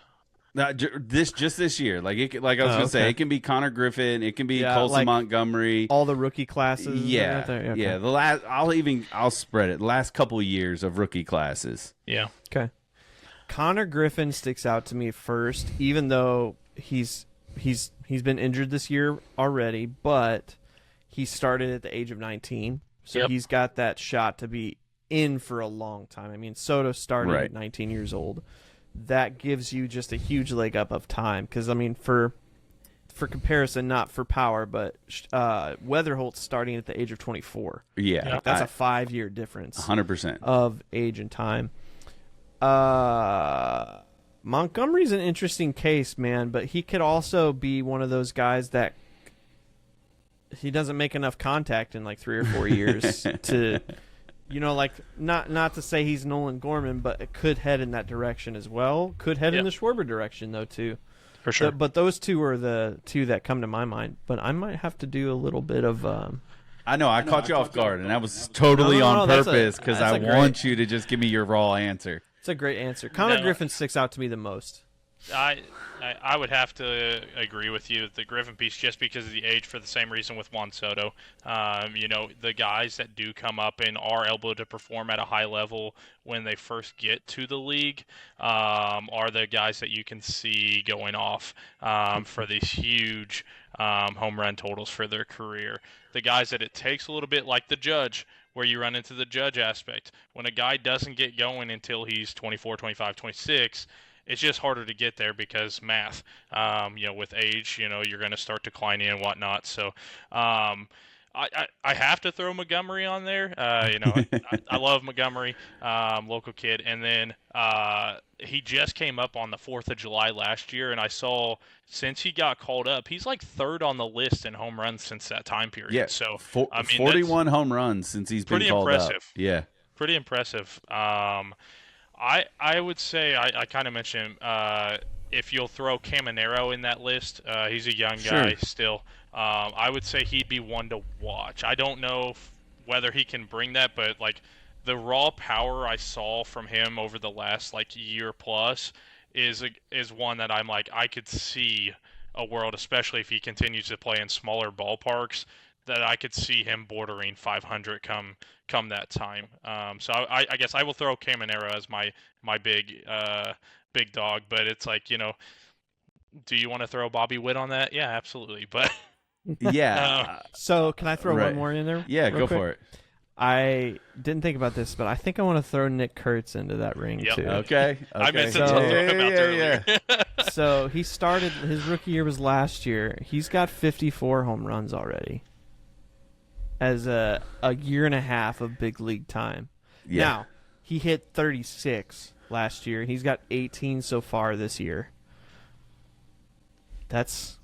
S5: This year, like I was gonna say, it can be Connor Griffin, it can be Colson
S3: like
S5: Montgomery,
S3: all the rookie classes.
S5: yeah,
S3: right there? Okay.
S5: yeah. I'll spread it. The last couple years of rookie classes.
S4: Yeah.
S3: Okay. Connor Griffin sticks out to me first, even though he's been injured this year already, but he started at the age of 19, so he's got that shot to be in for a long time. I mean, Soto started at 19 years old. That gives you just a huge leg up of time because, I mean, for comparison, not for power, but Weatherholt's starting at the age of 24.
S5: Yeah.
S3: That's a 5-year difference
S5: 100%.
S3: of age and time. Montgomery's an interesting case, man, but he could also be one of those guys that he doesn't make enough contact in like 3 or 4 years to... like not to say he's Nolan Gorman, but it could head in that direction as well. Could head in the Schwarber direction, though, too.
S4: For sure.
S3: But those two are the two that come to my mind. But I might have to do a little bit of...
S5: I know, I caught you off guard, and that was totally on purpose because I want you to just give me your raw answer.
S3: It's a great answer. Connor Griffin sticks out to me the most.
S4: I would have to agree with you with the Griffin piece just because of the age, for the same reason with Juan Soto. The guys that do come up and are able to perform at a high level when they first get to the league are the guys that you can see going off for these huge home run totals for their career. The guys that it takes a little bit, like the Judge, where you run into the Judge aspect. When a guy doesn't get going until he's 24, 25, 26, it's just harder to get there because math. With age, you're going to start declining and whatnot. So I have to throw Montgomery on there. I love Montgomery, local kid. And then he just came up on the 4th of July last year, and I saw since he got called up, he's like 3rd on the list in home runs since that time period.
S5: Yeah,
S4: so
S5: 41 home runs since he's been called
S4: impressive.
S5: up. Yeah,
S4: pretty impressive. I would say I kind of mentioned if you'll throw Caminero in that list, he's a young guy still. I would say he'd be one to watch. I don't know whether he can bring that, but like the raw power I saw from him over the last year plus is one that I'm like, I could see a world, especially if he continues to play in smaller ballparks, that I could see him bordering 500 come that time. So I guess I will throw Caminero as my big dog, but it's like, do you want to throw Bobby Witt on that? Yeah, absolutely. But
S5: yeah.
S3: So can I throw one more in there?
S5: Yeah,
S3: real
S5: go
S3: quick?
S5: for it.
S3: I didn't think about this, but I think I want to throw Nick Kurtz into that ring too.
S5: Okay.
S4: I meant to
S3: So-
S4: throw him out there earlier.
S3: So he started, his rookie year was last year. He's got 54 home runs already as a year and a half of big league time.
S5: Yeah.
S3: Now, he hit 36 last year. He's got 18 so far this year. That's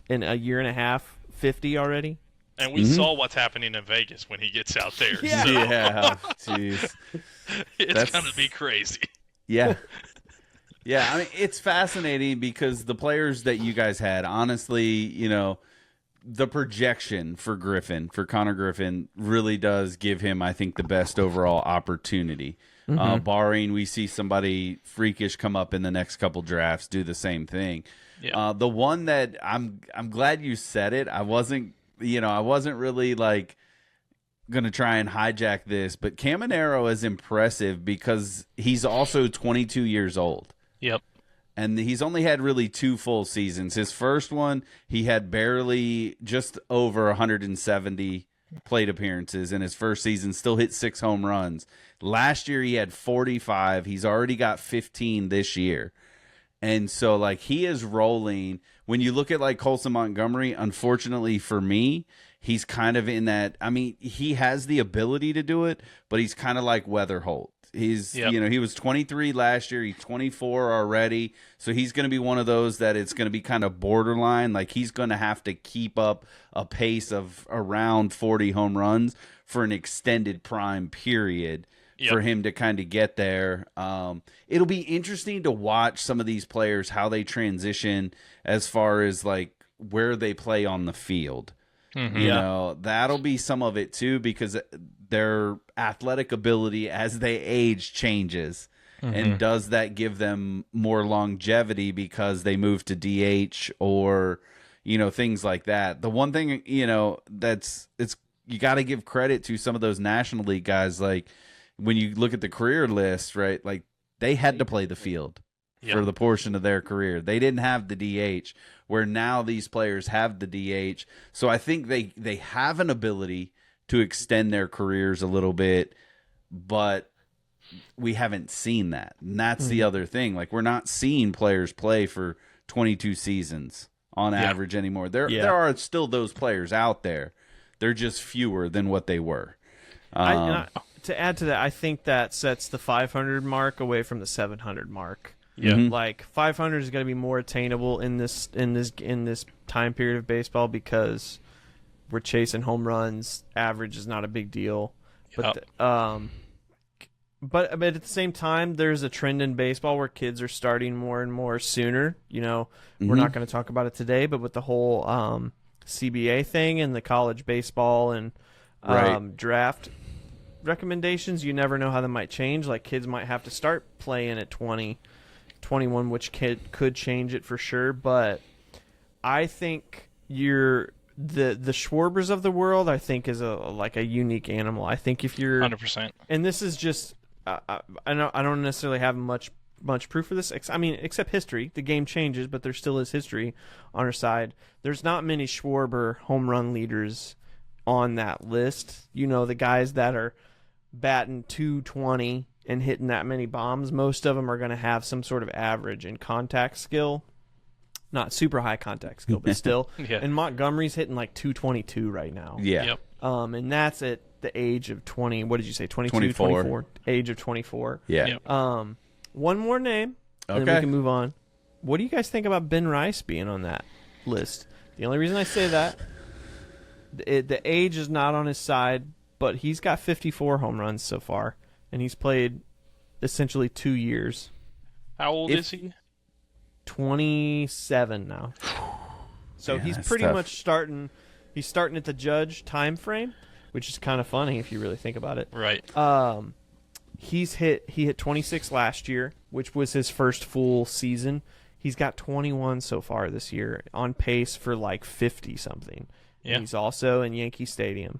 S3: in a year and a half, 50 already.
S4: And we saw what's happening in Vegas when he gets out there.
S3: Yeah.
S4: So
S5: Yeah, jeez.
S4: it's going to be crazy.
S5: Yeah. Yeah, I mean, it's fascinating because the players that you guys had, honestly, the projection for Connor Griffin, really does give him, I think, the best overall opportunity. Barring we see somebody freakish come up in the next couple drafts, do the same thing.
S4: Yeah.
S5: The one that I'm glad you said it. I wasn't really going to try and hijack this, but Caminero is impressive because he's also 22 years old.
S4: Yep.
S5: And he's only had really 2 full seasons. His first one, he had barely just over 170 plate appearances in his first season, still hit 6 home runs. Last year, he had 45. He's already got 15 this year. And so, he is rolling. When you look at, Colson Montgomery, unfortunately for me, he's kind of in that. I mean, he has the ability to do it, but he's kind of like Weatherholt. He's
S4: Yep.
S5: he was 23 last year. He's 24 already. So he's going to be one of those that it's going to be kind of borderline. Like he's going to have to keep up a pace of around 40 home runs for an extended prime period for him to kind of get there. It'll be interesting to watch some of these players, how they transition as far as like where they play on the field. You know, that'll be some of it too, because their athletic ability as they age changes. And does that give them more longevity because they move to DH or, things like that? The one thing, you got to give credit to some of those National League guys. Like when you look at the career list, right? Like they had to play the field for the portion of their career. They didn't have the DH, where now these players have the DH. So I think they have an ability to extend their careers a little bit, but we haven't seen that. And that's the other thing. Like we're not seeing players play for 22 seasons on average anymore. There are still those players out there. They're just fewer than what they were.
S3: To add to that, I think that sets the 500 mark away from the 700 mark.
S4: Yeah.
S3: Like 500 is going to be more attainable in this time period of baseball because we're chasing home runs. Average is not a big deal. But but at the same time, there's a trend in baseball where kids are starting more and more sooner. We're not going to talk about it today, but with the whole CBA thing and the college baseball and draft recommendations, you never know how that might change. Like kids might have to start playing at 20, 21, which could change it for sure. But I think the Schwarbers of the world, I think, is a unique animal. I think if you're
S4: 100%,
S3: and this is just I don't necessarily have much proof of this. I mean, except history. The game changes, but there still is history on our side. There's not many Schwarber home run leaders on that list. The guys that are batting 220 and hitting that many bombs, most of them are going to have some sort of average in contact skill. Not super high contact skill, but still. And Montgomery's hitting like 222 right now.
S5: Yeah.
S4: Yep.
S3: And that's at the age of 20. What did you say? 22,
S5: 24.
S3: 24. Age of 24.
S5: Yeah.
S4: Yep.
S3: One more name, and then we can move on. What do you guys think about Ben Rice being on that list? The only reason I say that, the age is not on his side, but he's got 54 home runs so far, and he's played essentially 2 years.
S4: How old is he?
S3: 27 now. So he's pretty much starting. He's starting at the Judge time frame, which is kind of funny if you really think about it.
S4: Right.
S3: He hit 26 last year, which was his first full season. He's got 21 so far this year, on pace for like 50 something.
S4: Yeah.
S3: And he's also in Yankee Stadium.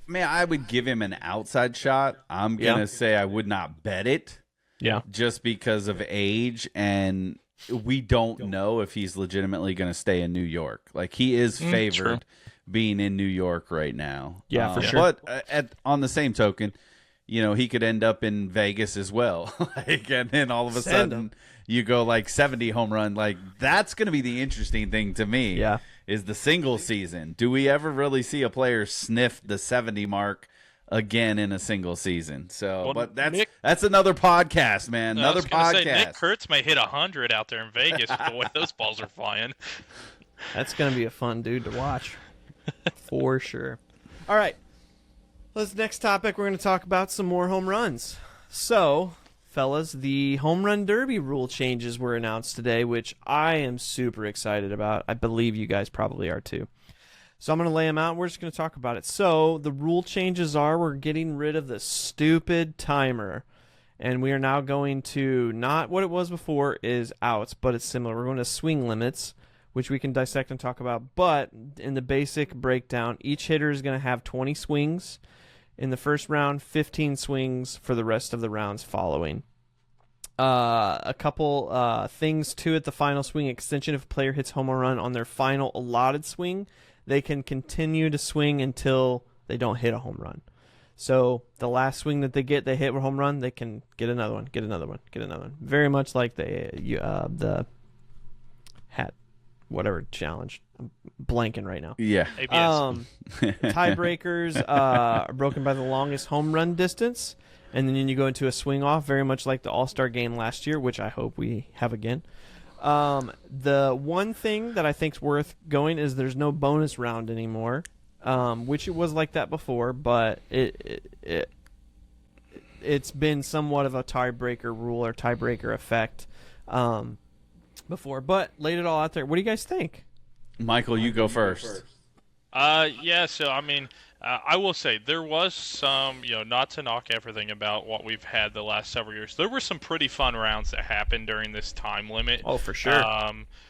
S5: Man, I would give him an outside shot. I'm gonna say I would not bet it.
S3: Yeah.
S5: Just because of age, and we don't know if he's legitimately going to stay in New York. Like he is favored being in New York right now.
S3: Yeah, for sure.
S5: But on the same token, he could end up in Vegas as well. And then all of a sudden you go like 70 home run. Like that's going to be the interesting thing to me.
S3: Yeah.
S5: Is the single season. Do we ever really see a player sniff the 70 mark again in a single season? So, but that's another podcast, man. Another podcast.
S4: Say, Nick Kurtz may hit 100 out there in Vegas with the way those balls are flying.
S3: That's going to be a fun dude to watch. For sure. All right. Next topic, we're going to talk about some more home runs. So, fellas, the home run derby rule changes were announced today, which I am super excited about. I believe you guys probably are too. So I'm going to lay them out. We're just going to talk about it. So the rule changes are we're getting rid of the stupid timer. And we are now going to, not what it was before is outs, but it's similar. We're going to swing limits, which we can dissect and talk about. But in the basic breakdown, each hitter is going to have 20 swings in the first round, 15 swings for the rest of the rounds following. A couple things too at the final swing extension. If a player hits home run on their final allotted swing, they can continue to swing until they don't hit a home run. So the last swing that they hit with a home run, they can get another one, get another one, get another one. Very much like the hat, whatever challenge. I'm blanking right now.
S5: Yeah.
S3: Tiebreakers are broken by the longest home run distance. And then you go into a swing off, very much like the All-Star game last year, which I hope we have again. The one thing that I think's worth going is there's no bonus round anymore, which it was like that before, but it's been somewhat of a tiebreaker rule or tiebreaker effect before. But laid it all out there. What do you guys think?
S5: Michael, you go first.
S4: Yeah, so I mean, I will say there was some, not to knock everything about what we've had the last several years. There were some pretty fun rounds that happened during this time limit.
S3: Oh, for sure.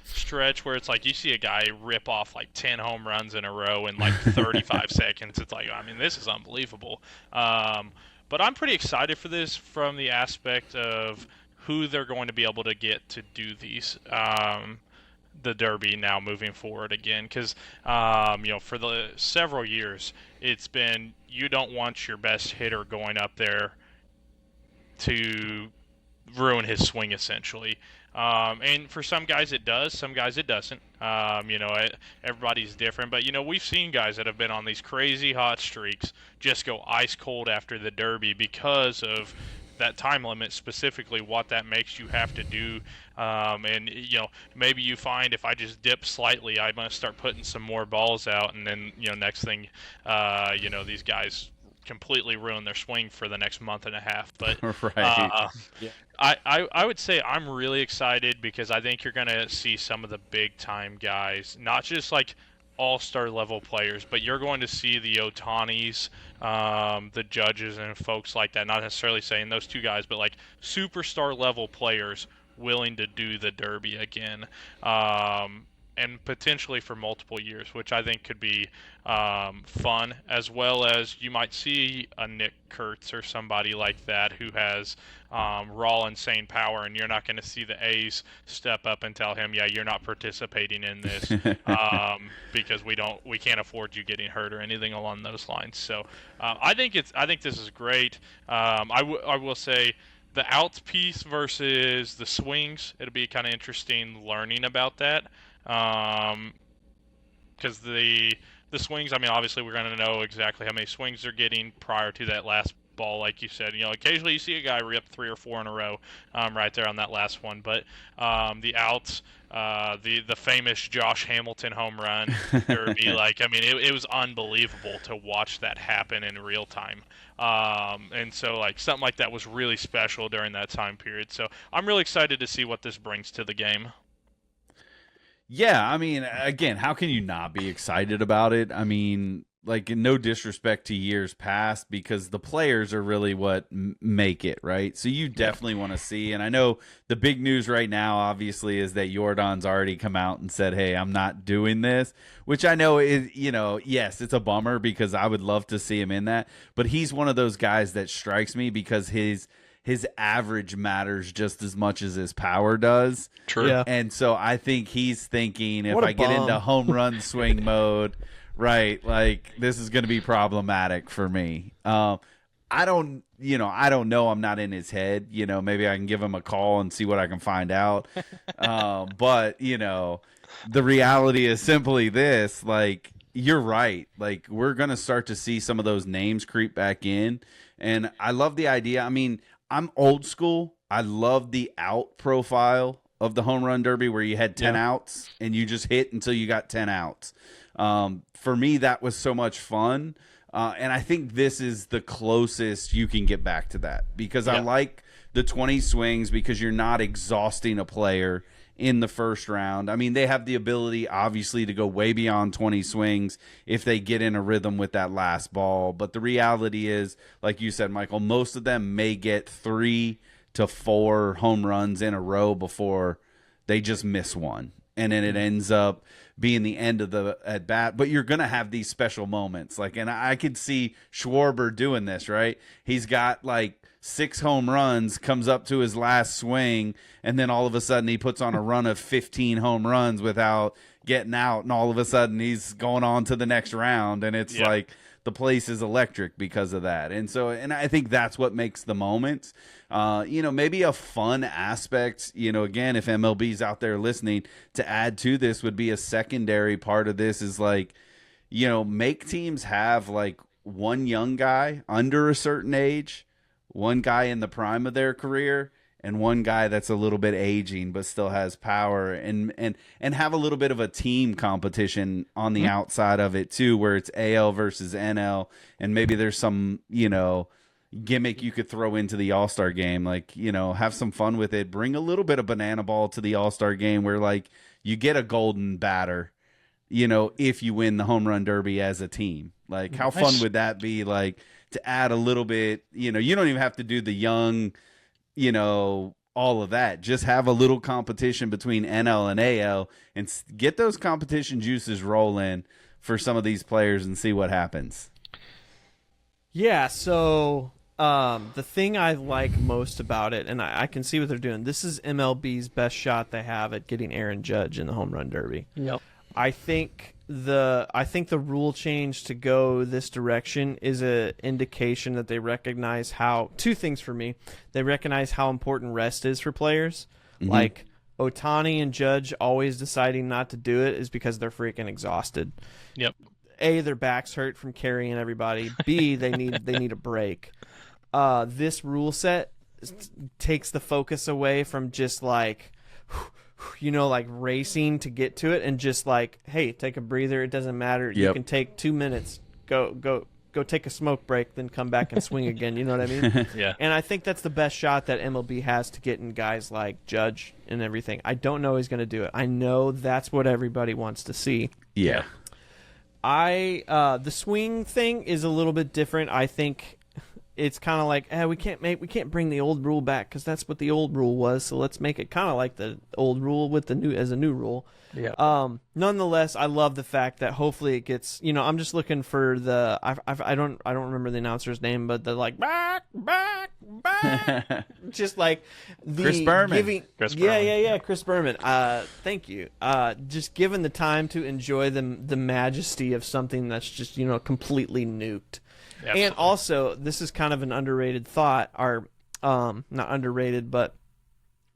S4: Stretch where it's like you see a guy rip off like 10 home runs in a row in like 35 seconds. It's like, I mean, this is unbelievable. But I'm pretty excited for this from the aspect of who they're going to be able to get to do these. The Derby now moving forward again, because for the several years it's been you don't want your best hitter going up there to ruin his swing essentially, and for some guys it does, some guys it doesn't. Everybody's different, but we've seen guys that have been on these crazy hot streaks just go ice cold after the Derby because of that time limit, specifically what that makes you have to do. And maybe you find if I just dip slightly, I must start putting some more balls out, and then next thing these guys completely ruin their swing for the next month and a half. But
S5: Right.
S4: I would say I'm really excited because I think you're going to see some of the big time guys, not just like all-star level players, but you're going to see the Otanis, the Judges, and folks like that. Not necessarily saying those two guys, but like superstar level players willing to do the Derby again, and potentially for multiple years, which I think could be fun, as well as you might see a Nick Kurtz or somebody like that who has raw insane power, and you're not going to see the A's step up and tell him, yeah, you're not participating in this because we can't afford you getting hurt or anything along those lines. So I think this is great. I will say the outs piece versus the swings, it'll be kind of interesting learning about that. Because the swings, I mean, obviously we're going to know exactly how many swings they're getting prior to that last ball, like you said. Occasionally you see a guy rip 3 or 4 in a row, right there on that last one. But the outs, the famous Josh Hamilton home run derby, it was unbelievable to watch that happen in real time. And so something like that was really special during that time period. So I'm really excited to see what this brings to the game.
S5: Yeah, I mean, again, how can you not be excited about it? I mean, no disrespect to years past, because the players are really what make it, right? So you definitely want to see, and I know the big news right now, obviously, is that Jordan's already come out and said, hey, I'm not doing this, which I know is, yes, it's a bummer because I would love to see him in that, but he's one of those guys that strikes me because his average matters just as much as his power does.
S4: True.
S3: Yeah.
S5: And so I think he's thinking, if
S3: What a
S5: I get
S3: bum.
S5: into home run swing mode, right, this is going to be problematic for me. I don't know. I'm not in his head. Maybe I can give him a call and see what I can find out. But, the reality is simply this, you're right. We're going to start to see some of those names creep back in. And I love the idea. I mean, I'm old school. I love the out profile of the home run derby where you had 10 outs and you just hit until you got 10 outs. For me, that was so much fun. And I think this is the closest you can get back to that, because I like the 20 swings because you're not exhausting a player in the first round. I mean, they have the ability, obviously, to go way beyond 20 swings if they get in a rhythm with that last ball. But the reality is, like you said, Michael, most of them may get 3 to 4 home runs in a row before they just miss one. And then it ends up being the end of the at bat. But you're going to have these special moments. And I could see Schwarber doing this, right? He's got 6 home runs, comes up to his last swing, and then all of a sudden he puts on a run of 15 home runs without getting out, and all of a sudden he's going on to the next round, and it's the place is electric because of that. And I think that's what makes the moments. Maybe a fun aspect, again, if MLB's out there listening, to add to this would be a secondary part of this is make teams have one young guy under a certain age one guy in the prime of their career and one guy that's a little bit aging but still has power, and have a little bit of a team competition on the outside of it too, where it's AL versus NL, and maybe there's some, gimmick you could throw into the All-Star game, like, have some fun with it. Bring a little bit of banana ball to the All-Star game where like you get a golden batter, if you win the home run derby as a team. Like, how fun would that be? Like, to add a little bit, you don't even have to do the young, all of that. Just have a little competition between NL and AL and get those competition juices rolling for some of these players and see what happens.
S3: Yeah, so the thing I like most about it, and I can see what they're doing, this is MLB's best shot they have at getting Aaron Judge in the home run derby.
S1: Yep.
S3: I think the rule change to go this direction is an indication that they recognize how, two things for me. They recognize how important rest is for players. Like Ohtani and Judge always deciding not to do it is because they're freaking exhausted.
S4: Yep.
S3: A, their backs hurt from carrying everybody. B, they need a break. This rule set takes the focus away from just like, like racing to get to it, and just like, hey, take a breather. It doesn't matter.
S5: Yep.
S3: You can take 2 minutes. Go take a smoke break, then come back and swing again. You know what I mean?
S4: Yeah.
S3: And I think that's the best shot that MLB has to get in guys like Judge and everything. I don't know he's going to do it. I know that's what everybody wants to see.
S5: Yeah.
S3: The swing thing is a little bit different. I think it's kind of like, we can't bring the old rule back because that's what the old rule was. So let's make it kind of like the old rule with the new as a new rule.
S1: Yeah.
S3: Nonetheless, I love the fact that hopefully it gets. I'm just looking for the. I don't remember the announcer's name, but the like back, just like the
S5: Chris Berman.
S4: Chris Berman.
S3: Yeah, Chris Berman. Thank you. Just given the time to enjoy the majesty of something that's just completely nuked.
S4: Absolutely.
S3: And also, this is kind of an underrated thought, or not underrated, but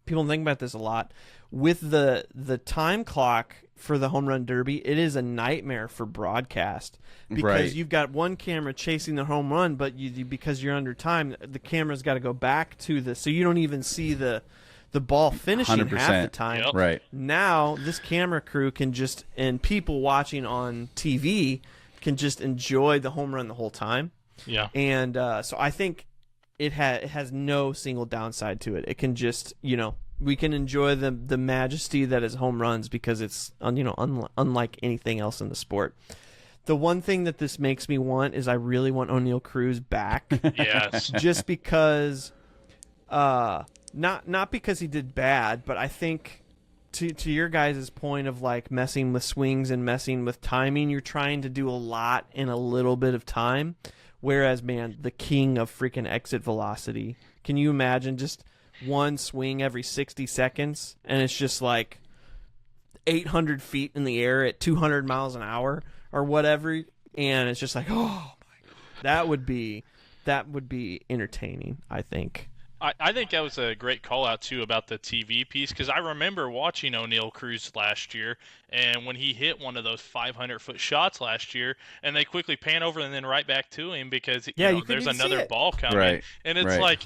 S3: people think about this a lot. With the time clock for the home run derby, it is a nightmare for broadcast because
S5: Right.
S3: you've got one camera chasing the home run, but because you're under time, the camera's got to go back to so you don't even see the ball finishing
S5: 100%.
S3: half the time.
S4: Yep.
S5: Right.
S3: Now, this camera crew can and people watching on TV can just enjoy the home run the whole time.
S4: Yeah.
S3: And so I think it has no single downside to it. It can just, we can enjoy the majesty that is home runs because it's, unlike anything else in the sport. The one thing that this makes me want is I really want O'Neal Cruz back.
S4: Yes.
S3: Just because, not because he did bad, but I think to your guys' point of like messing with swings and messing with timing, you're trying to do a lot in a little bit of time. Whereas, man, the king of freaking exit velocity. Can you imagine just one swing every 60 seconds, and it's just like 800 feet in the air at 200 miles an hour or whatever, and it's just like, oh my God. That would be entertaining, I think.
S4: I think that was a great call out too about the TV piece, because I remember watching O'Neal Cruz last year, and when he hit one of those 500-foot shots last year, and they quickly pan over and then right back to him because
S3: you couldn't
S4: there's
S3: even see
S4: another
S3: it.
S4: ball coming,
S5: Right.
S4: and it's
S5: Right.
S4: like,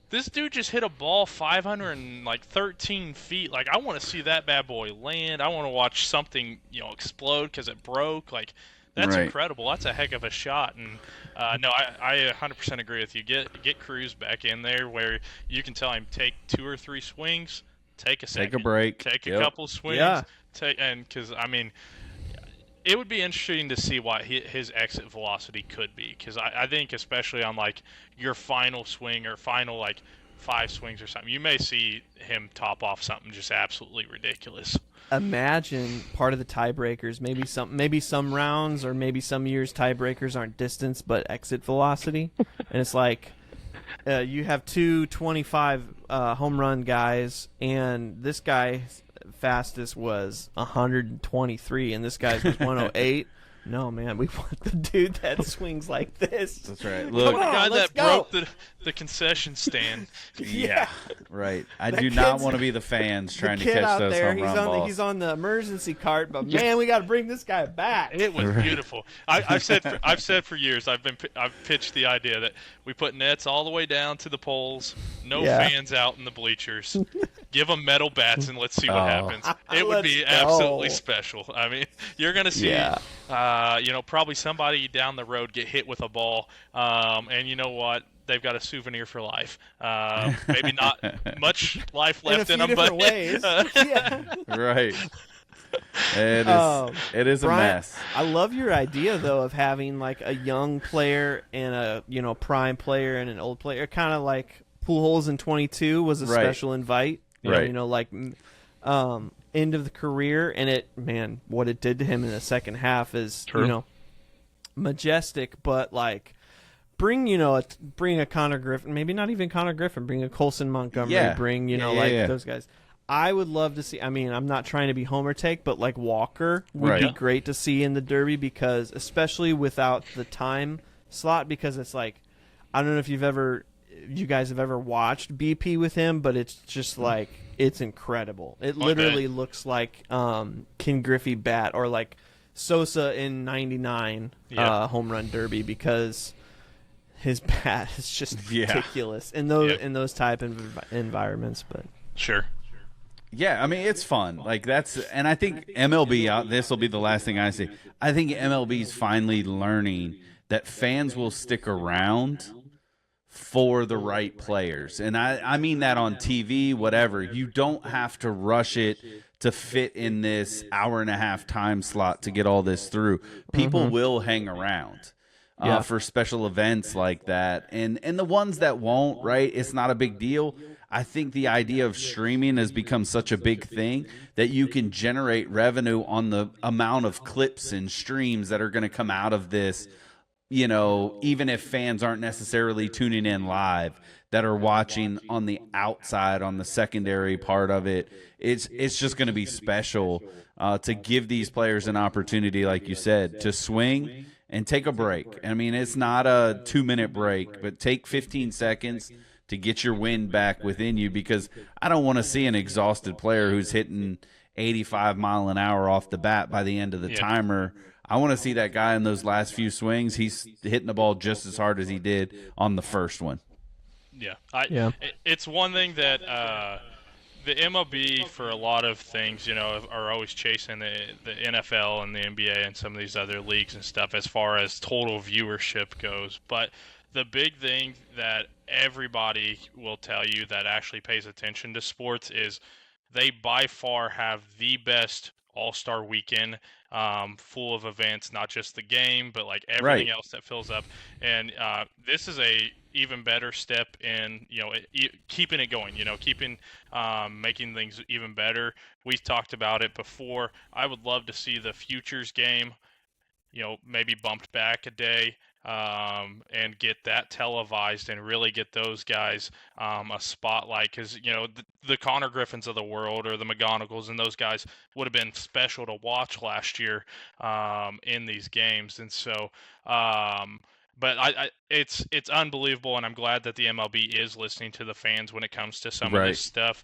S4: this dude just hit a ball 513 feet. Like, I want to see that bad boy land. I want to watch something explode because it broke. Like, that's
S5: Right.
S4: incredible. That's a heck of a shot. And no, I 100% agree with you. Get Cruz back in there where you can tell him take 2 or 3 swings, take a second,
S5: Take a break.
S4: take a
S5: Yep.
S4: couple swings,
S3: Yeah.
S4: because it would be interesting to see what his exit velocity could be, because I think especially on like your final swing or final like 5 swings or something, you may see him top off something just absolutely ridiculous.
S3: Imagine part of the tiebreakers, maybe some rounds or maybe some years tiebreakers aren't distance but exit velocity, and it's like you have 225 home run guys, and this guy's fastest was 123, and this guy's was 108. No, man, we want the dude that swings like this.
S5: That's right.
S3: Come
S5: Look,
S4: The
S3: on,
S4: guy
S3: let's
S4: that
S3: go.
S4: broke the concession stand.
S5: yeah, right. I
S3: That
S5: do not
S3: kid's-
S5: want to be the fans trying
S3: the
S5: to
S3: kid
S5: catch
S3: out
S5: those
S3: there,
S5: home run balls.
S3: he's on the emergency cart, but man, we got to bring this guy back.
S4: It was beautiful. I've said for years I've pitched the idea that we put nets all the way down to the poles, no
S3: Yeah.
S4: fans out in the bleachers, give them metal bats, and let's see what
S5: Oh.
S4: happens. It would be
S3: Let's go.
S4: absolutely special. I mean, you're gonna see,
S3: Yeah.
S4: probably somebody down the road get hit with a ball, and you know what? They've got a souvenir for life. Maybe not much life
S3: In a
S4: left
S3: few
S4: in them,
S3: different
S4: but
S3: ways. Yeah.
S5: Right. It is. It is a
S3: Brian,
S5: mess.
S3: I love your idea though of having like a young player and a prime player and an old player, kind of like Pujols in 22 was a
S5: Right.
S3: special invite.
S5: Right.
S3: End of the career, and what it did to him in the second half is
S4: True.
S3: majestic, but like. Bring a Connor Griffin, maybe not even Connor Griffin. Bring a Colson Montgomery.
S5: Yeah.
S3: Bring
S5: Yeah.
S3: those guys. I would love to see. I mean, I'm not trying to be Homer take, but like Walker would
S5: Right.
S3: be
S5: Yeah.
S3: great to see in the Derby because, especially without the time slot, because it's like I don't know if you guys have ever watched BP with him, but it's just like it's incredible. It literally looks like Ken Griffey bat or like Sosa in '99
S4: Yeah.
S3: home run derby because his bat is just
S5: Yeah.
S3: ridiculous in those
S4: Yep.
S3: in those type of environments. But
S4: Sure.
S5: Yeah, I mean it's fun. Like and I think MLB. This will be the last thing I say. I think MLB's finally learning that fans will stick around for the right players, and I mean that on TV, whatever. You don't have to rush it to fit in this hour and a half time slot to get all this through. People will hang around.
S3: Yeah.
S5: For special events like that, and the ones that won't, right? It's not a big deal. I think the idea of streaming has become such a big thing that you can generate revenue on the amount of clips and streams that are going to come out of this. Even if fans aren't necessarily tuning in live, that are watching on the outside, on the secondary part of it, it's just going to be special to give these players an opportunity, like you said, to swing and take a break. I mean, it's not a 2-minute break, but take 15 seconds to get your wind back within you, because I don't want to see an exhausted player who's hitting 85 mile an hour off the bat by the end of the timer. I want to see that guy in those last few swings. He's hitting the ball just as hard as he did on the first one.
S4: Yeah. It's one thing that the MLB, for a lot of things, are always chasing the NFL and the NBA and some of these other leagues and stuff as far as total viewership goes. But the big thing that everybody will tell you that actually pays attention to sports is they by far have the best all-star weekend, full of events, not just the game, but like everything else that fills up. And this is a even better step in, keeping it going, keeping, making things even better. We've talked about it before. I would love to see the futures game, maybe bumped back a day, and get that televised and really get those guys a spotlight, because the Connor Griffins of the world or the McGonagalls and those guys would have been special to watch last year in these games. And so but it's unbelievable, and I'm glad that the MLB is listening to the fans when it comes to some of this stuff,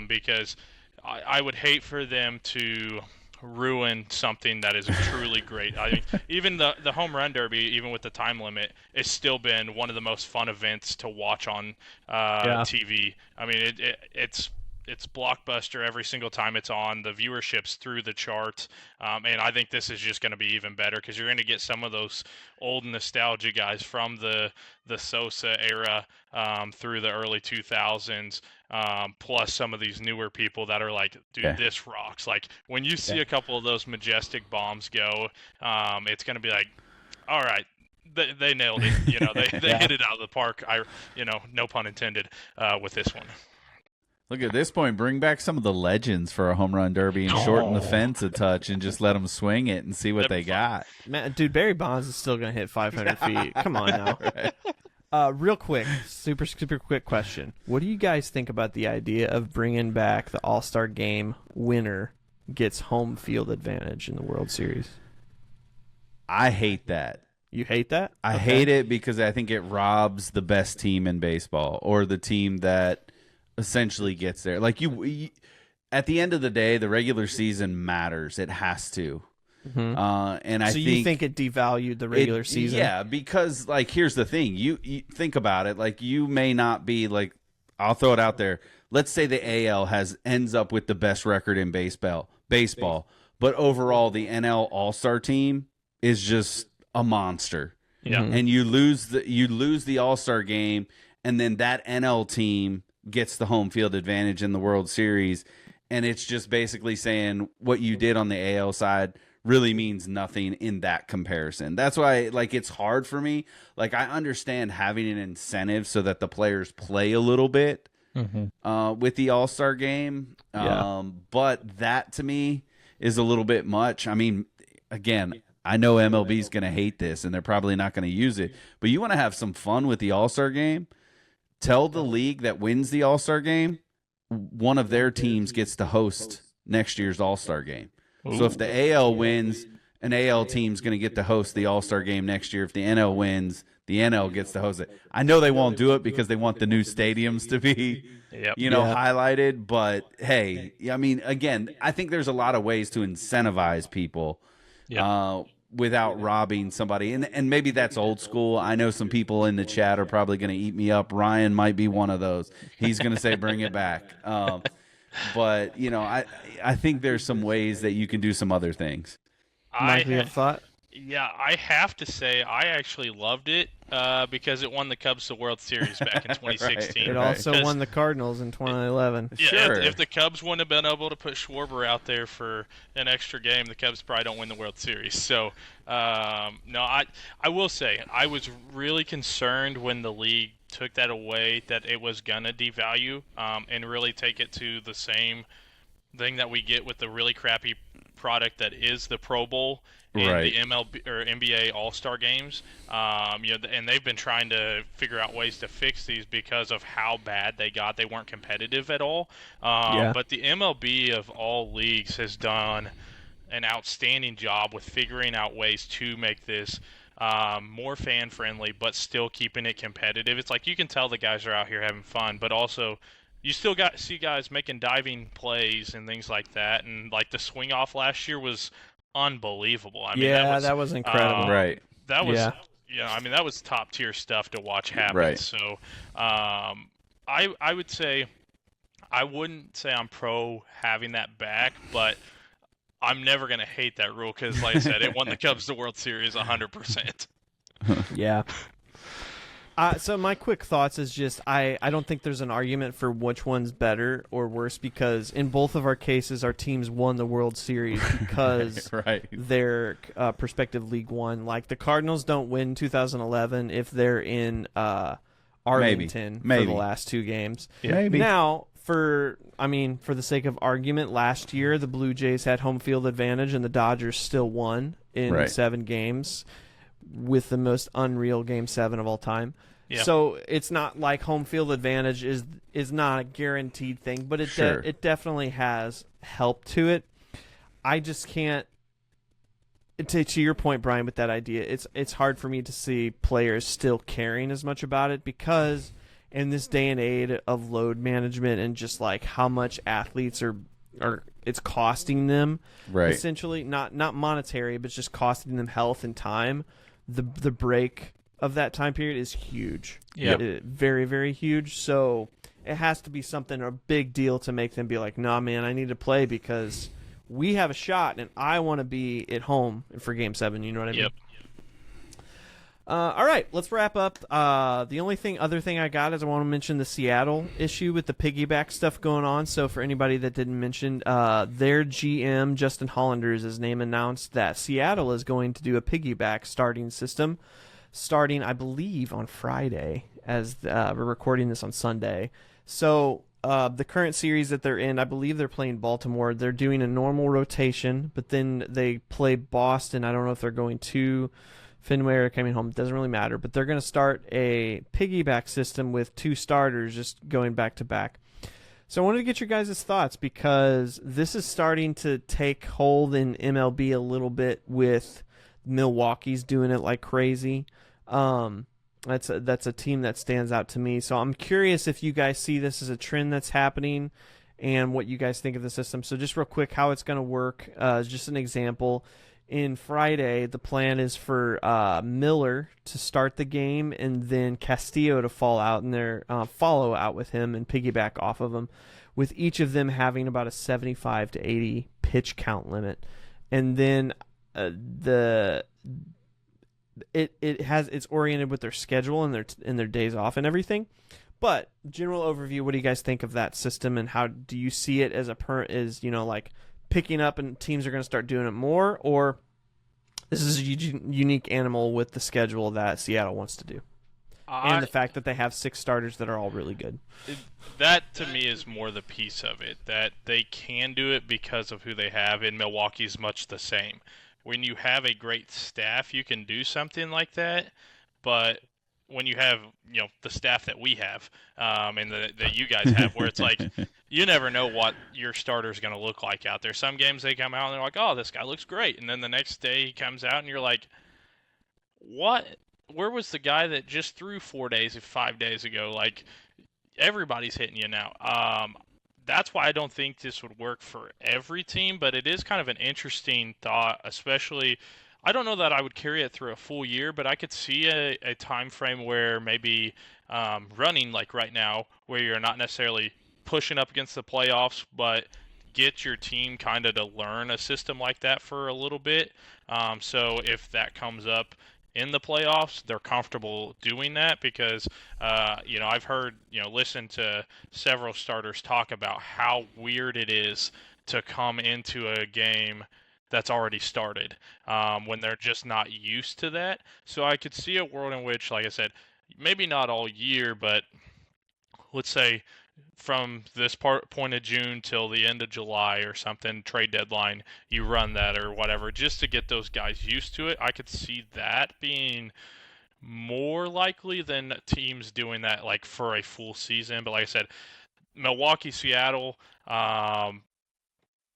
S4: because I would hate for them to ruin something that is truly great. I mean, even the home run derby, even with the time limit, it's still been one of the most fun events to watch on TV. I mean, it's blockbuster every single time it's on. The viewership's through the charts, and I think this is just going to be even better because you're going to get some of those old nostalgia guys from the Sosa era through the early 2000s, plus some of these newer people that are like, dude, this rocks. Like when you see a couple of those majestic bombs go, it's going to be like, all right. They nailed it. They hit it out of the park. No pun intended, with this one.
S5: Look, at this point, bring back some of the legends for a home run derby and shorten the fence a touch and just let them swing it and see what they got.
S3: Man, dude, Barry Bonds is still going to hit 500 feet. Come on now. Real quick, super quick question. What do you guys think about the idea of bringing back the All-Star Game winner gets home field advantage in the World Series?
S5: I hate that.
S3: You hate that?
S5: I
S3: Okay.
S5: hate it because I think it robs the best team in baseball, or the team that essentially gets there. Like you at the end of the day, the regular season matters. It has to. And I
S3: So you think it devalued the regular season?
S5: Yeah, because like here's the thing. You think about it. Like you may not be like, I'll throw it out there. Let's say the AL ends up with the best record in baseball, but overall the NL All-Star team is just a monster.
S4: Yeah.
S5: And you lose the All-Star game, and then that NL team gets the home field advantage in the World Series, and it's just basically saying what you did on the AL side really means nothing in that comparison. That's why like it's hard for me. Like I understand having an incentive so that the players play a little bit with the All-Star game. But that to me is a little bit much. I mean, again, I know MLB is going to hate this and they're probably not going to use it, but you want to have some fun with the All-Star game? Tell the league that wins the All-Star game, one of their teams gets to host next year's All-Star game. So if the AL wins, an AL team's going to get to host the All-Star game next year. If the NL wins, the NL gets to host it. I know they won't do it because they want the new stadiums to be, highlighted. But, hey, I mean, again, I think there's a lot of ways to incentivize people without robbing somebody. And maybe that's old school. I know some people in the chat are probably going to eat me up. Ryan might be one of those. He's going to say bring it back. But, I think there's some ways that you can do some other things.
S3: Mike, you have a thought?
S4: Yeah, I have to say I actually loved it because it won the Cubs the World Series back in 2016.
S3: It also won the Cardinals in 2011.
S4: Yeah,
S5: Sure.
S4: if the Cubs wouldn't have been able to put Schwarber out there for an extra game, the Cubs probably don't win the World Series. So, no, I will say I was really concerned when the league took that away that it was gonna devalue and really take it to the same thing that we get with the really crappy product that is the Pro Bowl and the MLB or NBA All-Star games. And they've been trying to figure out ways to fix these because of how bad they got. They weren't competitive at all. But the MLB of all leagues has done an outstanding job with figuring out ways to make this more fan-friendly, but still keeping it competitive. It's like you can tell the guys are out here having fun, but also you still see guys making diving plays and things like that. And like the swing off last year was unbelievable. I mean,
S3: that was incredible.
S5: Right.
S4: That was, I mean, that was top tier stuff to watch happen.
S5: Right.
S4: So, I would say, I wouldn't say I'm pro having that back, but I'm never going to hate that rule because, like I said, it won the Cubs the World Series 100%.
S3: Yeah. So my quick thoughts is just I don't think there's an argument for which one's better or worse because in both of our cases our teams won the World Series because their prospective league won. Like the Cardinals don't win 2011 if they're in Arlington for the last two games.
S5: Yeah. Maybe.
S3: Now, for the sake of argument, last year the Blue Jays had home field advantage and the Dodgers still won in 7 games with the most unreal Game 7 of all time. Yeah. So it's not like home field advantage is not a guaranteed thing, but it definitely has help to it. I just can't. To your point, Brian, with that idea, it's hard for me to see players still caring as much about it because in this day and age of load management and just like how much athletes are it's costing them, essentially not monetary, but just costing them health and time. The break of that time period is huge. Yeah, very, very huge. So it has to be a big deal to make them be like, nah, man, I need to play because we have a shot and I want to be at home for Game 7. You know what I mean?
S4: Yep.
S3: All right, let's wrap up. The only other thing I got is I want to mention the Seattle issue with the piggyback stuff going on. So for anybody that didn't mention, their GM, Justin Hollander's his name, announced that Seattle is going to do a piggyback starting system starting, I believe, on Friday as we're recording this on Sunday. So the current series that they're in, I believe they're playing Baltimore. They're doing a normal rotation, but then they play Boston. I don't know if they're going to Fenway or coming home. It doesn't really matter, but they're going to start a piggyback system with 2 starters just going back to back. So I wanted to get your guys' thoughts because this is starting to take hold in MLB a little bit with Milwaukee's doing it like crazy. That's a team that stands out to me. So I'm curious if you guys see this as a trend that's happening and what you guys think of the system. So just real quick, how it's going to work, just an example. In Friday, the plan is for Miller to start the game and then Castillo to follow out with him and piggyback off of him, with each of them having about a 75 to 80 pitch count limit. And then it's oriented with their schedule and their days off and everything. But general overview, what do you guys think of that system, and how do you see it as like picking up and teams are going to start doing it more, or this is a unique animal with the schedule that Seattle wants to do, and the fact that they have 6 starters that are all really good?
S4: That to me is more the piece of it, that they can do it because of who they have, and Milwaukee's much the same. When you have a great staff, you can do something like that, but when you have, the staff that we have, and that you guys have, where it's like, you never know what your starter's going to look like out there. Some games they come out and they're like, oh, this guy looks great. And then the next day he comes out and you're like, what? Where was the guy that just threw 5 days ago? Like, everybody's hitting you now. That's why I don't think this would work for every team, but it is kind of an interesting thought, especially – I don't know that I would carry it through a full year, but I could see a time frame where maybe running like right now, where you're not necessarily pushing up against the playoffs, but get your team kind of to learn a system like that for a little bit. So if that comes up in the playoffs, they're comfortable doing that because, I've heard, listen to several starters talk about how weird it is to come into a game that's already started when they're just not used to that. So I could see a world in which, like I said, maybe not all year, but let's say from this point of June till the end of July or something, trade deadline, you run that or whatever, just to get those guys used to it. I could see that being more likely than teams doing that like for a full season. But like I said, Milwaukee, Seattle,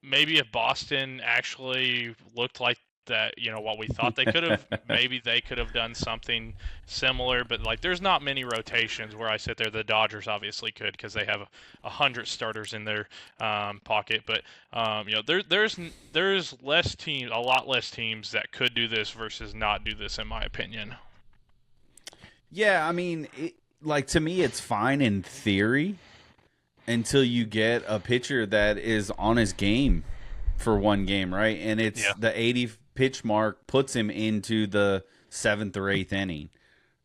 S4: maybe if Boston actually looked like that, what we thought they could have, maybe they could have done something similar. But like, there's not many rotations where I sit there. The Dodgers obviously could because they have 100 starters in their pocket. But there's less teams, a lot less teams that could do this versus not do this, in my opinion.
S5: Yeah, I mean, to me, it's fine in theory. Until you get a pitcher that is on his game for one game, right? And it's the 80 pitch mark puts him into the 7th or 8th inning,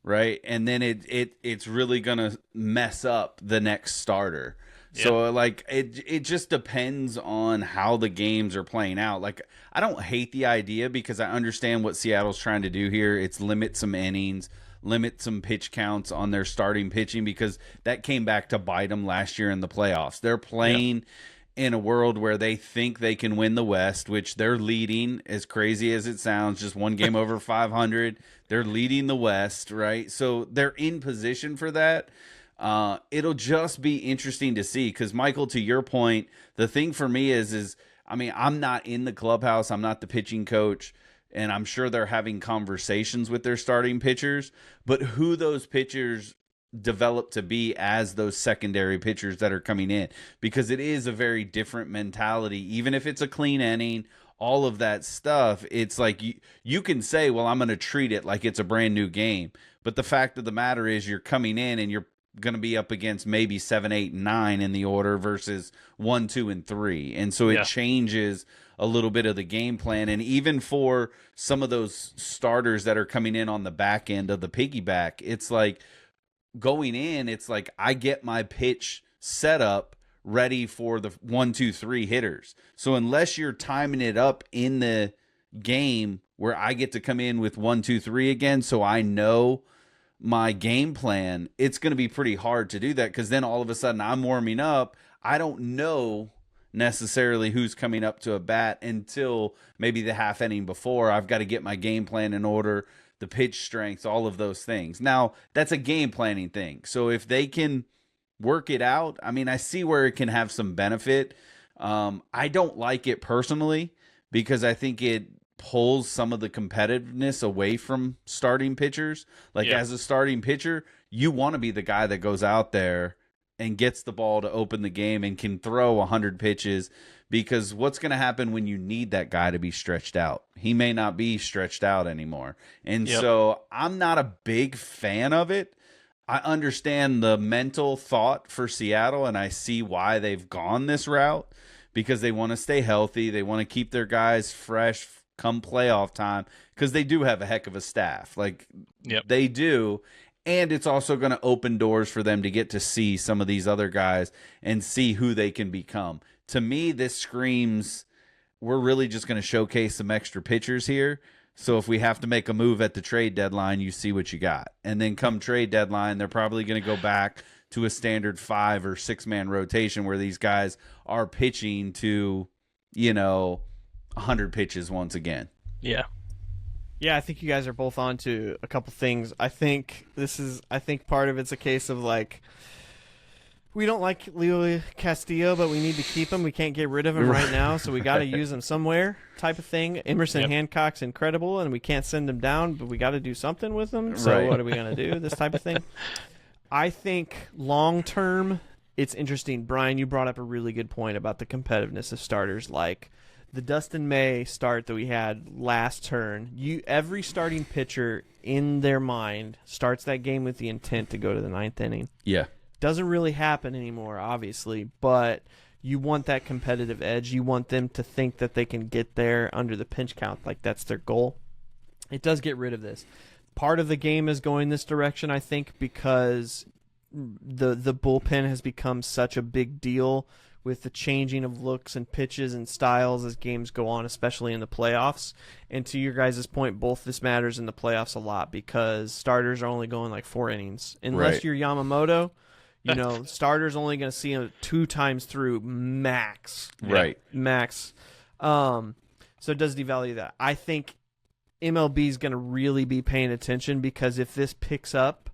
S5: right? And then it's really gonna mess up the next starter. Yep. So it just depends on how the games are playing out. Like, I don't hate the idea because I understand what Seattle's trying to do here. It's limit some innings, limit some pitch counts on their starting pitching, because that came back to bite them last year in the playoffs. They're playing in a world where they think they can win the West, which they're leading, as crazy as it sounds, just one game over 500. They're leading the West, right? So they're in position for that. It'll just be interesting to see, because Michael, to your point, the thing for me is I mean, I'm not in the clubhouse. I'm not the pitching coach. And I'm sure they're having conversations with their starting pitchers, but who those pitchers develop to be as those secondary pitchers that are coming in, because it is a very different mentality. Even if it's a clean inning, all of that stuff, it's like you can say, well, I'm going to treat it like it's a brand new game. But the fact of the matter is you're coming in and you're going to be up against maybe 7, 8, 9 in the order versus 1, 2, and 3. And so it changes a little bit of the game plan. And even for some of those starters that are coming in on the back end of the piggyback, it's like going in, it's like I get my pitch set up ready for the 1, 2, 3 hitters. So unless you're timing it up in the game where I get to come in with 1, 2, 3 again, so I know my game plan, it's going to be pretty hard to do that, because then all of a sudden I'm warming up. I don't know necessarily who's coming up to a bat until maybe the half inning before. I've got to get my game plan in order, the pitch strengths, all of those things. Now, that's a game planning thing. So if they can work it out, I mean, I see where it can have some benefit. I don't like it personally because I think it pulls some of the competitiveness away from starting pitchers. Like as a starting pitcher, you want to be the guy that goes out there and gets the ball to open the game and can throw 100 pitches, because what's going to happen when you need that guy to be stretched out? He may not be stretched out anymore. And so I'm not a big fan of it. I understand the mental thought for Seattle, and I see why they've gone this route, because they want to stay healthy. They want to keep their guys fresh come playoff time, because they do have a heck of a staff. Like they do. And it's also going to open doors for them to get to see some of these other guys and see who they can become. To me, this screams, we're really just going to showcase some extra pitchers here. So if we have to make a move at the trade deadline, you see what you got. And then come trade deadline, they're probably going to go back to a standard 5 or 6 man rotation where these guys are pitching to, 100 pitches once again.
S4: Yeah.
S3: Yeah, I think you guys are both on to a couple things. I think part of it's a case of like, we don't like Leo Castillo, but we need to keep him. We can't get rid of him right now, so we got to use him somewhere type of thing. Emerson Hancock's incredible, and we can't send him down, but we got to do something with him. So what are we going to do? This type of thing. I think long term, it's interesting. Brian, you brought up a really good point about the competitiveness of starters. Like the Dustin May start that we had last turn, every starting pitcher in their mind starts that game with the intent to go to the 9th inning.
S5: Yeah.
S3: Doesn't really happen anymore, obviously, but you want that competitive edge. You want them to think that they can get there under the pinch count, like that's their goal. It does get rid of this. Part of the game is going this direction, I think, because the bullpen has become such a big deal with the changing of looks and pitches and styles as games go on, especially in the playoffs. And to your guys' point, both this matters in the playoffs a lot because starters are only going like 4 innings. Unless you're Yamamoto, starters only going to see him 2 times through max.
S5: Right.
S3: Max. So it does devalue that. I think MLB is going to really be paying attention because if this picks up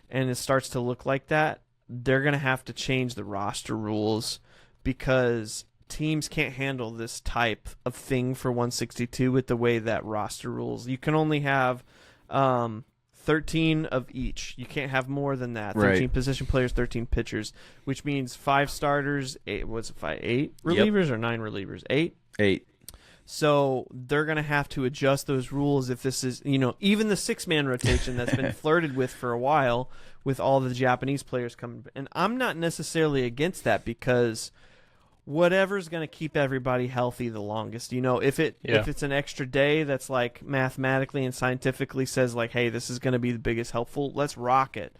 S3: and it starts to look like that, they're going to have to change the roster rules because teams can't handle this type of thing for 162 with the way that roster rules. You can only have 13 of each. You can't have more than that. 13 position players, 13 pitchers, which means 5 starters, 8 relievers or 9 relievers? 8? So they're going to have to adjust those rules if this is, even the 6-man rotation that's been flirted with for a while with all the Japanese players coming. And I'm not necessarily against that because whatever's going to keep everybody healthy the longest. If it's an extra day that's like mathematically and scientifically says like, hey, this is going to be the biggest helpful, let's rock it.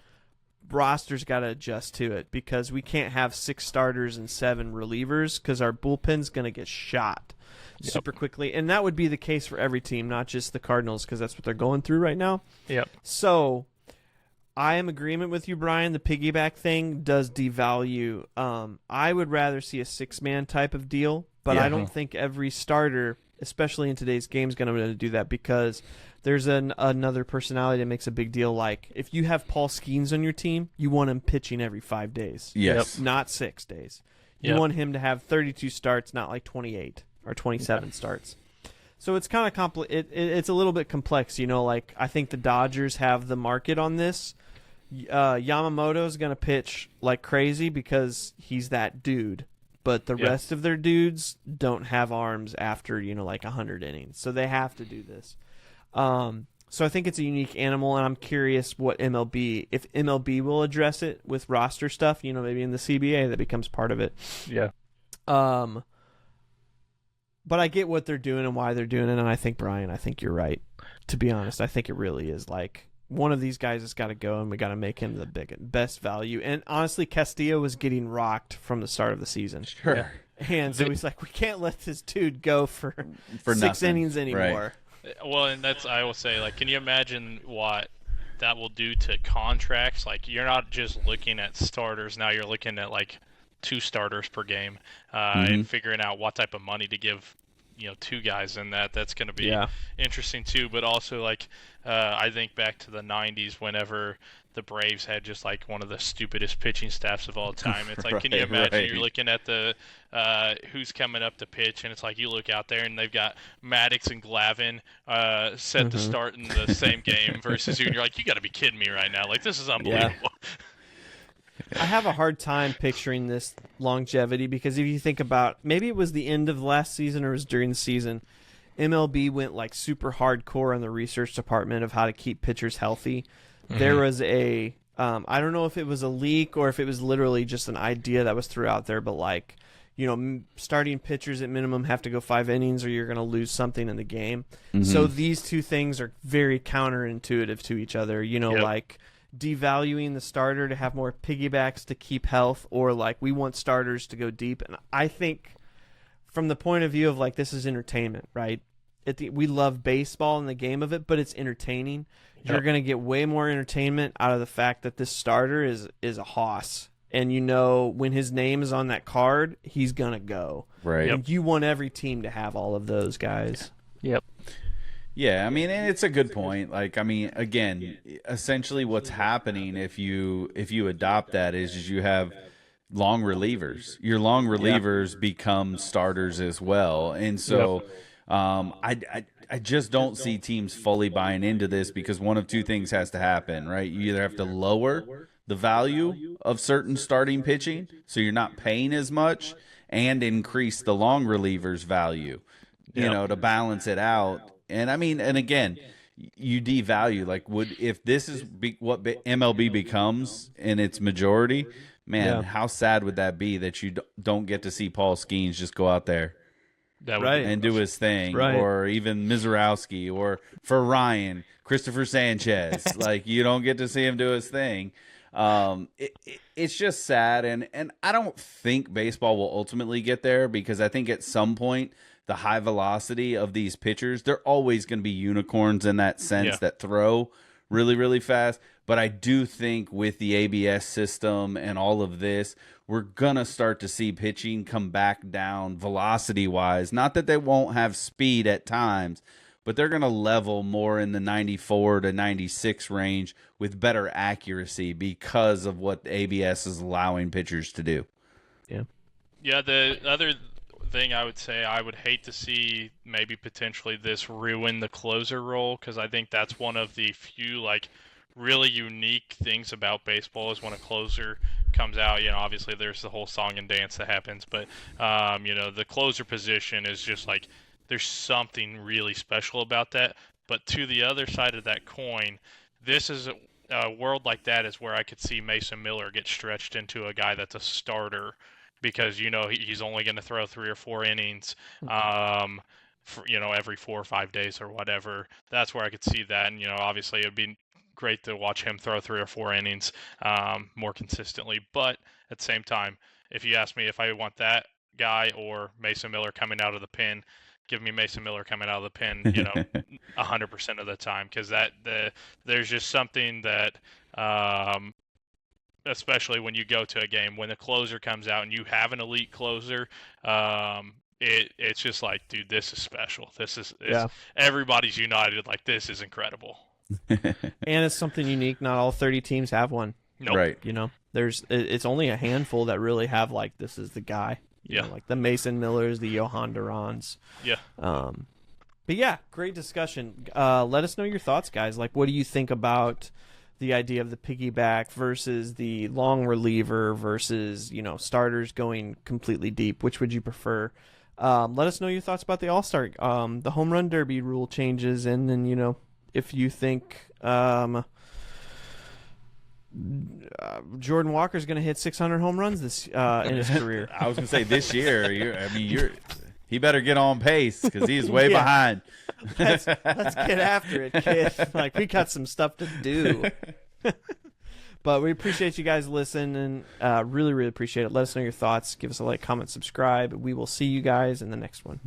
S3: Roster's got to adjust to it because we can't have 6 starters and 7 relievers because our bullpen's going to get shot super quickly. And that would be the case for every team, not just the Cardinals because that's what they're going through right now.
S4: Yep.
S3: So I am in agreement with you, Brian. The piggyback thing does devalue. I would rather see a 6-man type of deal, but I don't think every starter, especially in today's game, is going to be able to do that because there's another personality that makes a big deal. Like if you have Paul Skeens on your team, you want him pitching every 5 days.
S5: Yes.
S3: Not 6 days. You want him to have 32 starts, not like 28 or 27 starts. So it's kind of it's a little bit complex, like I think the Dodgers have the market on this. Yamamoto's going to pitch like crazy because he's that dude, but the rest of their dudes don't have arms after, like 100 innings. So they have to do this. So I think it's a unique animal, and I'm curious if MLB will address it with roster stuff, maybe in the CBA that becomes part of it.
S4: Yeah.
S3: But I get what they're doing and why they're doing it, and I think, Brian, I think you're right. To be honest, I think it really is like one of these guys has got to go, and we got to make him the best value. And honestly, Castillo was getting rocked from the start of the season.
S5: Sure.
S3: Yeah. And so he's like, we can't let this dude go for 6
S5: nothing.
S3: innings anymore.
S4: Right. Well, and I will say, like, can you imagine what that will do to contracts? Like, you're not just looking at starters now; you're looking at like 2 starters per game, and figuring out what type of money to give, 2 guys in that's going to be interesting too. But also, like, I think back to the '90s whenever the Braves had just like one of the stupidest pitching staffs of all time. It's like,
S5: Right,
S4: can you imagine
S5: right.
S4: you're looking at the who's coming up to pitch, and it's like you look out there and they've got Maddox and Glavine set to start in the same game versus you, and you're like, you got to be kidding me right now. Like, this is unbelievable.
S3: I have a hard time picturing this longevity because if you think about, maybe it was the end of last season or it was during the season, MLB went like super hardcore on the research department of how to keep pitchers healthy. There was a, I don't know if it was a leak or if it was literally just an idea that was thrown out there, but like, you know, starting pitchers at minimum have to go 5 innings or you're going to lose something in the game. So these two things are very counterintuitive to each other, you know, like devaluing the starter to have more piggybacks to keep health, or like we want starters to go deep. And I think from the point of view of like, this is entertainment, right? We love baseball and the game of it, but it's entertaining. You're going to get way more entertainment out of the fact that this starter is a hoss. And you know when his name is on that card, he's going to go.
S5: Right.
S3: And you want every team to have all of those guys.
S4: Yep.
S5: Yeah, I mean, and it's a good point. Like, I mean, again, essentially what's happening if you adopt that is you have long relievers. Your long relievers become starters as well. And so I just don't see teams fully buying into this because one of two things has to happen, right? You either have to lower the value of certain starting pitching so you're not paying as much, and increase the long relievers value, you know, to balance it out. And I mean, and again, you devalue, like, if this is what MLB becomes in its majority, man, how sad would that be that you don't get to see Paul Skeens just go out there and do his thing, or even Mizorowski, or for Ryan, Christopher Sanchez. Like, you don't get to see him do his thing. It's just sad, and I don't think baseball will ultimately get there because I think at some point the high velocity of these pitchers, they're always going to be unicorns in that sense that throw really, really fast. But I do think with the ABS system and all of this, we're going to start to see pitching come back down velocity-wise. Not that they won't have speed at times, but they're going to level more in the 94 to 96 range with better accuracy because of what the ABS is allowing pitchers to do.
S4: Yeah, the other thing I would say, I would hate to see maybe potentially this ruin the closer role, because I think that's one of the few like really unique things about baseball is when a closer comes out. You know, obviously there's the whole song and dance that happens, but you know, the closer position is just like there's something really special about that. But to the other side of that coin, this is a world like that is where I could see Mason Miller get stretched into a guy that's a starter, because you know he's only going to throw 3 or 4 innings, for, you know, every 4 or 5 days or whatever. That's where I could see that, and you know, obviously it'd be great to watch him throw 3 or 4 innings more consistently. But at the same time, if you ask me if I want that guy or Mason Miller coming out of the pen, give me Mason Miller coming out of the pen, you know, 100% of the time, because there's just something that. Especially when you go to a game, when the closer comes out and you have an elite closer, it's just like, dude, this is special. This is everybody's united. Like, this is incredible.
S3: And it's something unique. Not all 30 teams have one.
S4: Nope.
S5: Right.
S3: You know, it's only a handful that really have like, this is the guy. You know, like the Mason Millers, the Johan Durans.
S4: Yeah.
S3: But yeah, great discussion. Let us know your thoughts, guys. Like, what do you think about the idea of the piggyback versus the long reliever versus, you know, starters going completely deep? Which would you prefer? Let us know your thoughts about the All-Star, the home run derby rule changes, and then, you know, if you think Jordan Walker's going to hit 600 home runs this in his career.
S5: I was going to say this year. He better get on pace because he's way behind.
S3: Let's get after it, kid. Like, we got some stuff to do. But we appreciate you guys listening, and really, really appreciate it. Let us know your thoughts. Give us a like, comment, subscribe. We will see you guys in the next one.